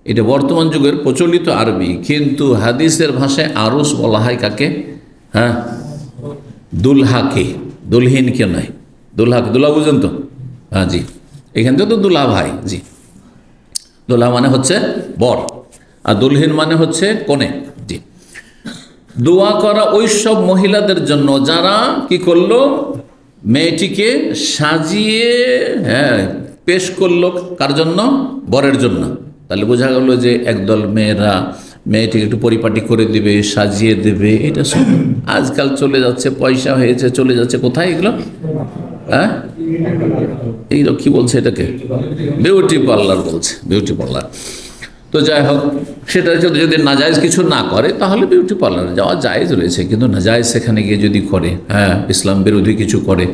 এটা বর্তমান যুগের প্রচলিত আরবি, কিন্তু হাদিসের ভাষায় আরুস বলা হয় কাকে? দুলহাকে, দুলহিনকে নয়। দুলহাকে, দুলহা বুঝেন তো? জি, এখান থেকে তো দুলহা ভাই। জি, দুলহা মানে হচ্ছে বর, আর দুলহিন মানে হচ্ছে কনে। জি, দোয়া করা ওই সব মহিলাদের জন্য যারা কি করলো? মেয়েটিকে সাজিয়ে পেশ করলো। কার জন্য? বরের জন্য। তাহলে বোঝা গেল যে একদল মেয়েরা মেয়েটিকে একটু পরিপাটি করে দেবে, সাজিয়ে দেবে। এটা সব আজকাল চলে যাচ্ছে, পয়সা হয়েছে, চলে যাচ্ছে। কোথায় এগুলো? এইগুলো কি বলছে এটাকে? বিউটি পার্লার বলছে, বিউটি পার্লার। তো যাই হোক, সেটা যদি নাজায়েজ কিছু না করে তাহলে বিউটি পার্লারে যাওয়া জায়েজ রয়েছে, কিন্তু নাজায়েজ সেখানে গিয়ে যদি করে, ইসলাম বিরোধী কিছু করে,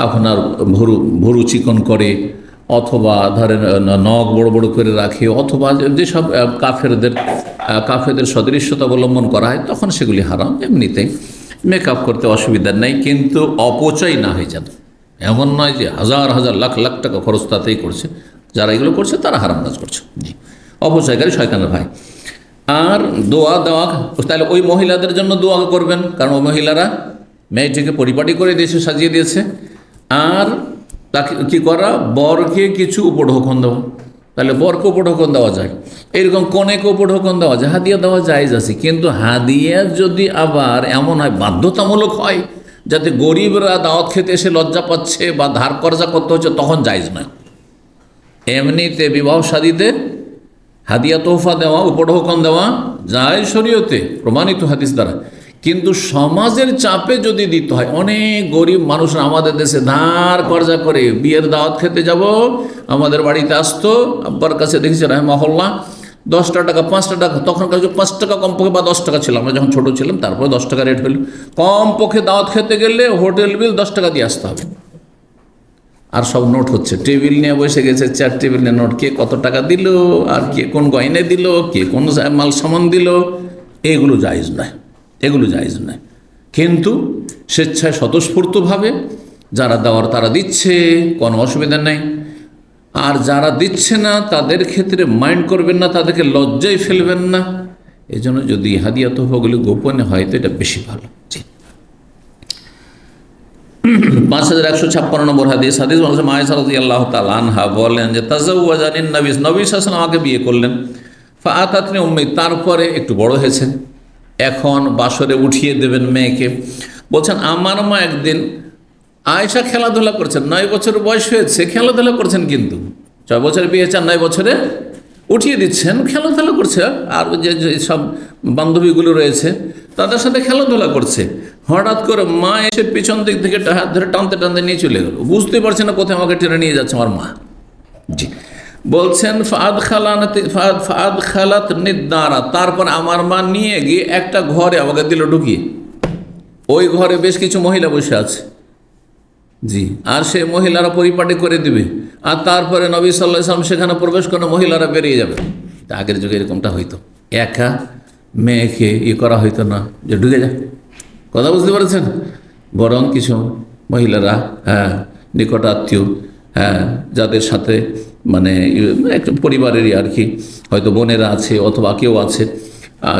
আপনার ভরু চিকন করে, অথবা ধরেন নখ বড় বড় করে রাখে, অথবা যেসব কাফেরদের কাফেরদের সদৃশ্যতা অবলম্বন করা হয় তখন সেগুলি হারাম। এমনিতেই মেকআপ করতে অসুবিধা নেই, কিন্তু অপচয় না হয়ে যাবে। এমন নয় যে হাজার হাজার লাখ লাখ টাকা খরচ তাতেই করছে, যারা এগুলো করছে তারা হারাম কাজ করছে। জি, অপচয়কারী শয়তানের ভাই। আর দোয়া দেওয়া, তাহলে ওই মহিলাদের জন্য দোয়া করবেন, কারণ ওই মহিলারা মেয়েটিকে পরিপাটি করে দিয়েছে, সাজিয়ে দিয়েছে। আর তাকে কী করা, বরকে কিছু উপঢৌকন দেওয়া, তাহলে বরকে উপঢৌকন দেওয়া যায়। এরকম কনেকে উপঢৌকন দেওয়া যায়, হাদিয়া দেওয়া জায়েজ আছে। কিন্তু হাদিয়া যদি আবার এমন হয় বাধ্যতামূলক হয়, যাতে গরিবরা দাওয়াত খেতে এসে লজ্জা পাচ্ছে বা ধার কর্জা করতে হচ্ছে, তখন জায়েজ নয়। এমনিতে বিবাহ শাদীতে হাদিয়া তোহফা দেওয়া, উপঢৌকন দেওয়া যায় শরীয়তে, প্রমাণিত হাদিস দ্বারা। কিন্তু সমাজের চাপে যদি দিতে হয়, অনেক গরিব মানুষরা আমাদের দেশে ধার কর্জা করে বিয়ের দাওয়াত খেতে যাব, আমাদের বাড়িতে আসতো, আব্বার কাছে দেখেছি রাহমাহুল্লাহ 10 টাকা 5 টাকা, তখনকার 5 টাকা কমপক্ষে বা 10 টাকা ছিল, আমরা যখন ছোটো ছিলাম, তারপরে 10 টাকা রেট হলো। কমপক্ষে দাওয়াত খেতে গেলে হোটেল বিল 10 টাকা দিয়ে আসতে হবে। আর সব নোট হচ্ছে, টেবিল নিয়ে বসে গেছে, 4 টেবিল নিয়ে নোট, কে কত টাকা দিল, আর কে কোন গয়না দিল, কে কোন মাল সামান দিল। এগুলো জায়েজ নয়, এগুলো জায়েজ নয়। কিন্তু স্বেচ্ছায় স্বতঃস্ফূর্তভাবে যারা দেওয়ার তারা দিচ্ছে, কোনো অসুবিধা নেই। আর যারা দিচ্ছে না তাদের ক্ষেত্রে মাইন্ড করবেন না, তাদেরকে লজ্জায় ফেলবেন না। এই জন্য যদি হাদিয়া তোহফাগুলি গোপনে হয় তো এটা বেশি ভালো। জি, 5156 নম্বর হাদিস। হাদিস বলছে মায়েশা রাদিয়াল্লাহু তাআলা আনহা বলেন যে তাজাওয়াজানিন নবী সাল্লাল্লাহু আলাইহি ওয়াসাল্লাম আমাকে বিয়ে করলেন। ফাআতাতনি উম্মি, তারপরে একটু বড় হয়েছেন, এখন বাসরে উঠিয়ে দেবেন মেয়েকে। বলছেন আমার মা একদিন, আয়েশা খেলাধুলা করছেন, 9 বছর বয়স হয়েছে, খেলাধুলা করছেন, কিন্তু 6 বছরে বিয়ে, 9 বছরে উঠিয়ে দিচ্ছেন, খেলাধুলা করছে। আর যে সব বান্ধবীগুলো রয়েছে তাদের সাথে খেলাধুলা করছে। হঠাৎ করে মা এসে পিছন দিক থেকে হাত ধরে টানতে টানতে নিয়ে চলে গেল, বুঝতে পারছে না কোথায় আমাকে টেনে নিয়ে যাচ্ছে আমার মা। জি, বলছেন ফাদ খালাত নিদ্দারা, তারপর আমার মা নিয়ে গিয়ে একটা ঘরে আমাকে দিল ঢুকিয়ে। ওই ঘরে বেশ কিছু মহিলা বসে আছে। জি, আর সে মহিলারা পরিপাটি করে দিবে, আর তারপরে নবী সাল্লাল্লাহু আলাইহি ওয়াসাল্লাম সেখানে প্রবেশ করে মহিলারা বেরিয়ে যাবে। আগের যুগে এরকমটা হইতো, একা মেয়েকে করা হইতো না যে ঢুকে যায়, কথা বুঝতে পারছেন। বরং কিছু মহিলারা, নিকট আত্মীয়, যাদের সাথে মানে একটা পরিবারেরই আর কি, হয়তো বোনেরা আছে অথবা কেউ আছে,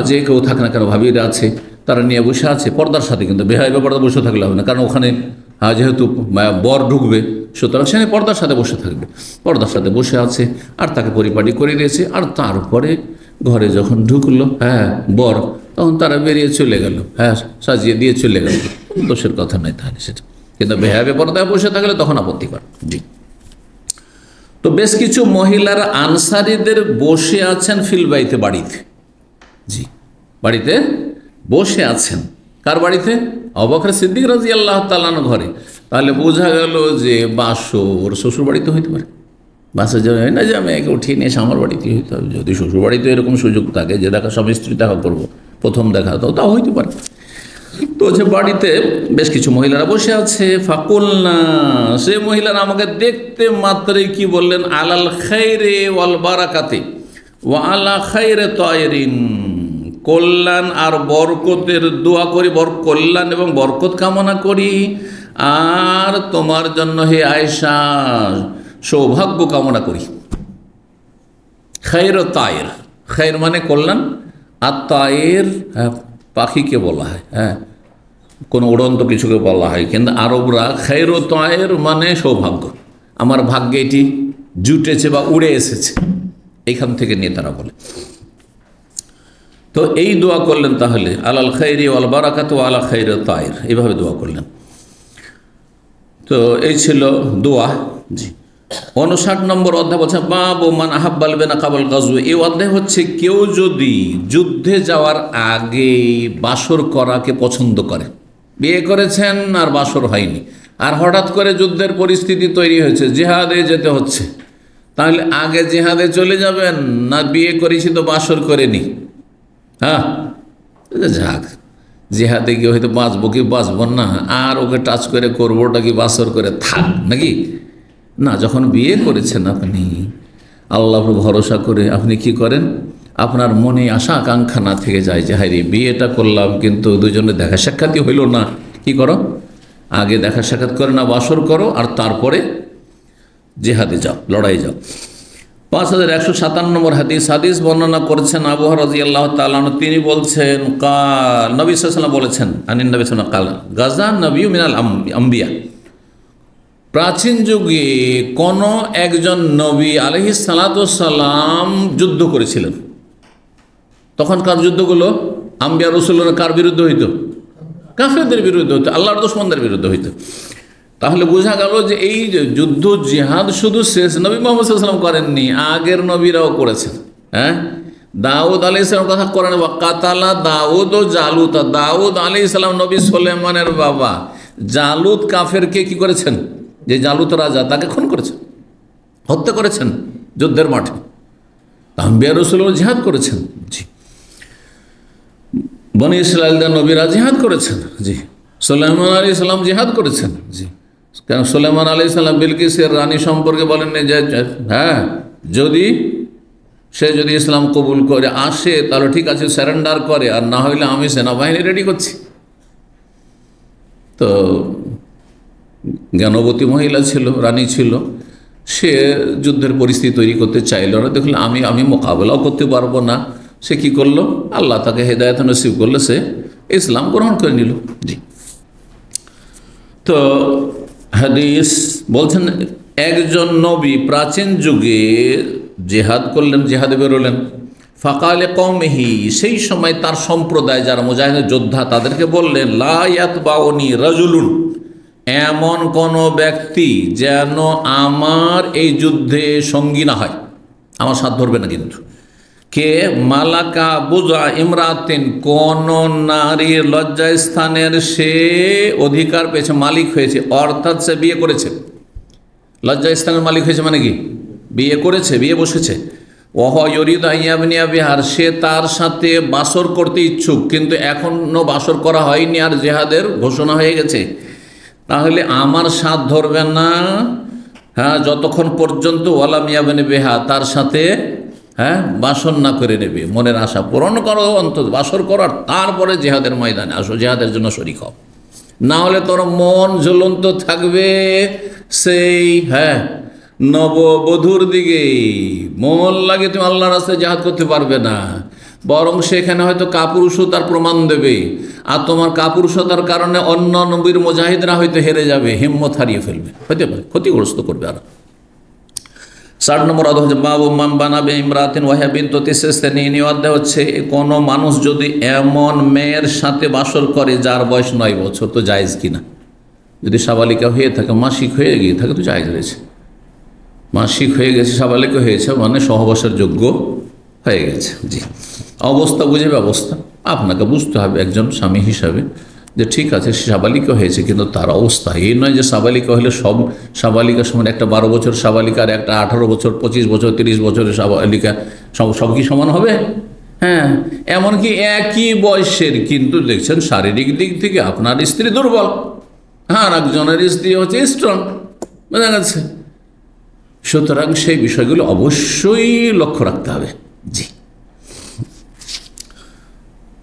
যে কেউ থাকে না কেন, ভাবিরা আছে, তারা নিয়ে বসে আছে পর্দার সাথে। কিন্তু বেহায় ব্যাপারটা বসে থাকলে হবে না, কারণ ওখানে যেহেতু বর ঢুকবে, সুতরাং সে পর্দার সাথে বসে থাকবে। পর্দার সাথে বসে আছে আর তাকে পরিপাটি করে দিয়েছে। আর তারপরে ঘরে যখন ঢুকলো বর, তখন তারা বেরিয়ে চলে গেল, সাজিয়ে দিয়ে চলে গেল, দোষের কথা নয় তাহলে সেটা। কিন্তু বেহাবে পর্দায় বসে থাকলে তখন আপত্তিকর। জি, তো বেশ কিছু মহিলারা আনসারীদের বসে আছেন ফিলবাইতে, বাড়িতে। জি, বাড়িতে বসে আছেন। কার বাড়িতে? আবু বকর সিদ্দিক রাদিয়াল্লাহু তাআলা আনহু ঘরে। তাহলে বোঝা গেল যে বাসর শ্বশুর বাড়িতে হইতে পারে। বাসে যে হয় না যে আমি একে উঠিয়ে নিয়ে এসে আমার বাড়িতে হইতে হবে। যদি শ্বশুর বাড়িতে এরকম সুযোগ থাকে যে দেখা স্বামী স্ত্রী দেখা করবো, প্রথম দেখা, তো তাও হইতে পারে। তো যে বাড়িতে বেশ কিছু মহিলারা বসে আছে, ফাকুলনা, সে মহিলারা আমাকে দেখতে মাত্রই কি বললেন, আলাল খাইরে ওয়াল বারাকাতে ওয়া আলা খাইরে তায়রিন, কল্যাণ আর বরকতের দোয়া করি, কল্যাণ এবং বরকত কামনা করি। আর তোমার জন্য হে আয়েশা সৌভাগ্য কামনা করি। খাইর তায়ের, খাইর মানে কল্যাণ, আর তায়ের পাখিকে বলা হয়, কোনো উড়ন্ত কিছুকে বলা হয়। কিন্তু আরবরা খাইর তায়ের মানে সৌভাগ্য, আমার ভাগ্যে এটি জুটেছে বা উড়ে এসেছে, এইখান থেকে নিয়ে তারা বলে। তো এই দোয়া করলেন, তাহলে আলাল খাইরি ওয়াল বারাকাত ওয়া আলা খাইর তায়ের, এইভাবে দোয়া করলেন। তো এই ছিল দোয়া। জি, 59 নম্বর অধ্যায় বলছে বাবু মান আহাব্বাল বিনা কাবাল গাজু। এই অধ্যায় হচ্ছে কেউ যদি যুদ্ধে যাওয়ার আগে বাসর করাকে পছন্দ করে, বিয়ে করেছেন আর বাসর হয়নি, আর হঠাৎ করে যুদ্ধের পরিস্থিতি তৈরি হয়েছে, জিহাদে যেতে হচ্ছে, তাহলে আগে জিহাদে চলে যাবেন না বিয়ে করেছি তো বাসর করেনি? যাক, জিহাদে গিয়ে হয়তো বাঁচবো কি বাঁচবো না, আর ওকে টাচ করে করবোটা কি বাসর করে থাক নাকি? না, যখন বিয়ে করেছেন আপনি আল্লাহর ভরসা করে আপনি কি করেন, আপনার মনে আশা আকাঙ্ক্ষা না থেকে যায় যে হায় রে বিয়েটা করলাম কিন্তু দুজনে দেখা সাক্ষাৎই হইল না, কি করো? আগে দেখা সাক্ষাৎ করে না বাসর করো, আর তারপরে জিহাদে যাও, লড়াই যাও। 5157 নম্বর হাদিস বর্ণনা করেছেন আবু হুরায়রা রাদিয়াল্লাহু তাআলা আনহু। তিনি বলছেন নবী সাল্লাল্লাহু আলাইহি ওয়াসাল্লাম বলেছেন, আনিন নবী সাল্লাল্লাহু আলাইহি ওয়াসাল্লাম কাল গাযা নবিয়্যু মিনাল আম্বিয়া। প্রাচীন যুগে কোন একজন নবী আলাইহিস সালাতু ওয়াস সালাম যুদ্ধ করেছিলেন। তখনকার যুদ্ধগুলো আম্বিয়া রাসূলরা কার বিরুদ্ধে হইতো? কাফেরদের বিরুদ্ধে হইতো, আল্লাহর দুশমনদের বিরুদ্ধে হইতো। তাহলে বোঝা গেল যে এই যুদ্ধ জিহাদ শুধু শেষ নবী মুহাম্মদ সাল্লাল্লাহু আলাইহি ওয়াসাল্লাম করেননি, আগের নবীরাও করেছেন। হ্যাঁ, দাউদ আলাইহিস সালাম কথা কোরআনে ওয়াকাতালা দাউদ ও জালুত। দাউদ আলাইহিস সালাম নবী সুলাইমানের বাবা। জালুত কাফেরকে কি করেছেন? যে জালুত রাজা, তাকে খুন করেছেন, হত্যা করেছেন যুদ্ধের মাঠে। আম্বিয়া রাসূলরা জিহাদ করেছেন। জি, বনি ইসরাঈলদের নবীরা জিহাদ করেছেন। জি, সুলাইমান আলাইহিস সালাম জিহাদ করেছেন। জি, কারণ সুলাইমান আলাইহিস সালাম বিলকিসের রানী সম্পর্কে বলেন যে হ্যাঁ, সে যদি ইসলাম কবুল করে আসে তাহলে ঠিক আছে, স্যারেন্ডার করে, আর না হইলে আমি সেনাবাহিনী রেডি করছি। তো জ্ঞানবতী মহিলা ছিল, রানী ছিল, সে যুদ্ধের পরিস্থিতি তৈরি করতে চাইল না। দেখলে আমি মোকাবেলাও করতে পারবো না, সে কি করলো? আল্লাহ তাকে হেদায়েত নসিব করলে সে ইসলাম গ্রহণ করে নিল। জি, তো হাদিস বলছেন একজন নবী প্রাচীন যুগে জিহাদ করলেন, জিহাদে বেরোলেন। ফাকালে কওমিহি, সেই সময় তার সম্প্রদায় যারা মুজাহিদ যোদ্ধা তাদেরকে বললেন, লা ইয়াতবাউনি রাজুলুন, এমন কোন ব্যক্তি যেন আমার এই যুদ্ধে সঙ্গী না হয়, আমার সাথ ধরবে না। কিন্তু কে মালাকা বুজা ইমরাতিন, কোন নারীর লজ্জাস্থানের সে অধিকার পেয়েছে, মালিক হয়েছে, অর্থাৎ সে বিয়ে করেছে। লজ্জাস্থানের মালিক হয়েছে মানে কি? বিয়ে করেছে, বিয়ে বসেছে। ওহ ইউরিদু আইয়াবনিয়া বিহার, সে তার সাথে বাসর করতে ইচ্ছুক, কিন্তু এখনো বাসর করা হয়নি আর জিহাদের ঘোষণা হয়ে গেছে। তাহলে আমার সাথ ধরবে না, হ্যাঁ, যতক্ষণ পর্যন্ত ওয়ালাম ইয়াবনি বিহা, তার সাথে বাসর না করে নেবে। মনের আশা পূরণ করো, অন্তত বাসর করো, আর তারপরে জিহাদের ময়দানে আসো, জিহাদের জন্য শরীক হও। না হলে তোর মন ঝুলন্ত থাকবে সেই নববধূর দিকে, মন লাগে তুমি আল্লাহর রাস্তায় জিহাদ করতে পারবে না। বরং সেখানে হয়তো কাপুরুষতার প্রমাণ দেবে, আর তোমার কাপুরুষতার কারণে অন্য নবীর মুজাহিদরা হয়তো হেরে যাবে, হিম্মত হারিয়ে ফেলবে, হতে পারে ক্ষতিগ্রস্ত করবে। আর 60 নম্বর অধ্যায় হচ্ছে বাবু মান বানাবে ইমরাতিন ওয়াহিয়া বিনতু তিসিন। এই অধ্যায় হচ্ছে কোনো মানুষ যদি এমন মেয়ের সাথে বাসর করে যার বয়স 9 বছর, তো জায়েজ কিনা? যদি সাবালিকা হয়ে থাকে, মাসিক হয়ে গিয়ে থাকে, তো জায়েজ রয়েছে। মাসিক হয়ে গেছে, সাবালিকা হয়েছে মানে সহবাসের যোগ্য হয়ে গেছে। জি, অবস্থা বুঝে ব্যবস্থা আপনাকে বুঝতে হবে একজন স্বামী হিসাবে, যে ঠিক আছে সে সাবালিকা হয়েছে, কিন্তু তার অবস্থা এই নয় যে সাবালিকা হলে সব সাবালিকার সমান, একটা 12 বছর সাবালিকা আর একটা 18 বছর, 25 বছর, 30 বছরের সাবালিকা সব কি সমান হবে? হ্যাঁ, এমনকি একই বয়সের, কিন্তু দেখছেন শারীরিক দিক থেকে আপনার স্ত্রী দুর্বল, আর একজনের স্ত্রী হচ্ছে স্ট্রং, বোঝা গেছে। সুতরাং সেই বিষয়গুলো অবশ্যই লক্ষ্য রাখতে হবে। জি,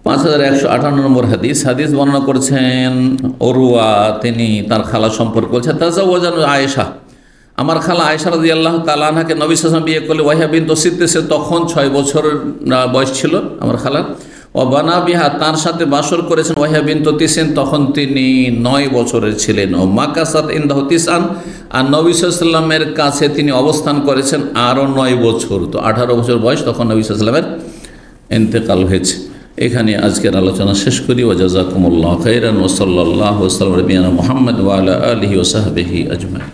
5158 নম্বর হাদিস বর্ণনা করেছেন ওরুয়া, তিনি তার খালা সম্পর্কে বলছেন, তাজাওয়াজান আয়েশা, আমার খালা আয়েশা রাদিয়াল্লাহু তাআলা আনহাকে নবী সাল্লাল্লাহু আলাইহি ওয়াসাল্লাম বিয়ে করলে, ওয়াহিয়া বিনতু সিদ্দিক, সে তখন 6 বছর বয়স ছিল আমার খালার। ও বানা বিহা, তার সাথে বাসর করেছেন, ওয়াহিয়া বিনতু তিসিন, তখন তিনি 9 বছরের ছিলেন। ও মাকাসাত ইনদাহু তিসআন, আর নবী সাল্লাল্লাহু আলাইহি ওয়াসাল্লামের কাছে তিনি অবস্থান করেছেন আরও 9 বছর, তো 18 বছর বয়স, তখন নবী সাল্লাল্লাহু আলাইহি ওয়াসাল্লামের ইন্তেকাল হয়েছে। এখানে আজকের আলোচনা শেষ করি। ওয়া জাযাকুমুল্লাহু খাইরান ওয়া সাল্লাল্লাহু ওয়া সাল্লাম আলা নবিয়িনা মুহাম্মদ ওয়া আলা আলিহি ওয়া সাহবিহি আজমাইন।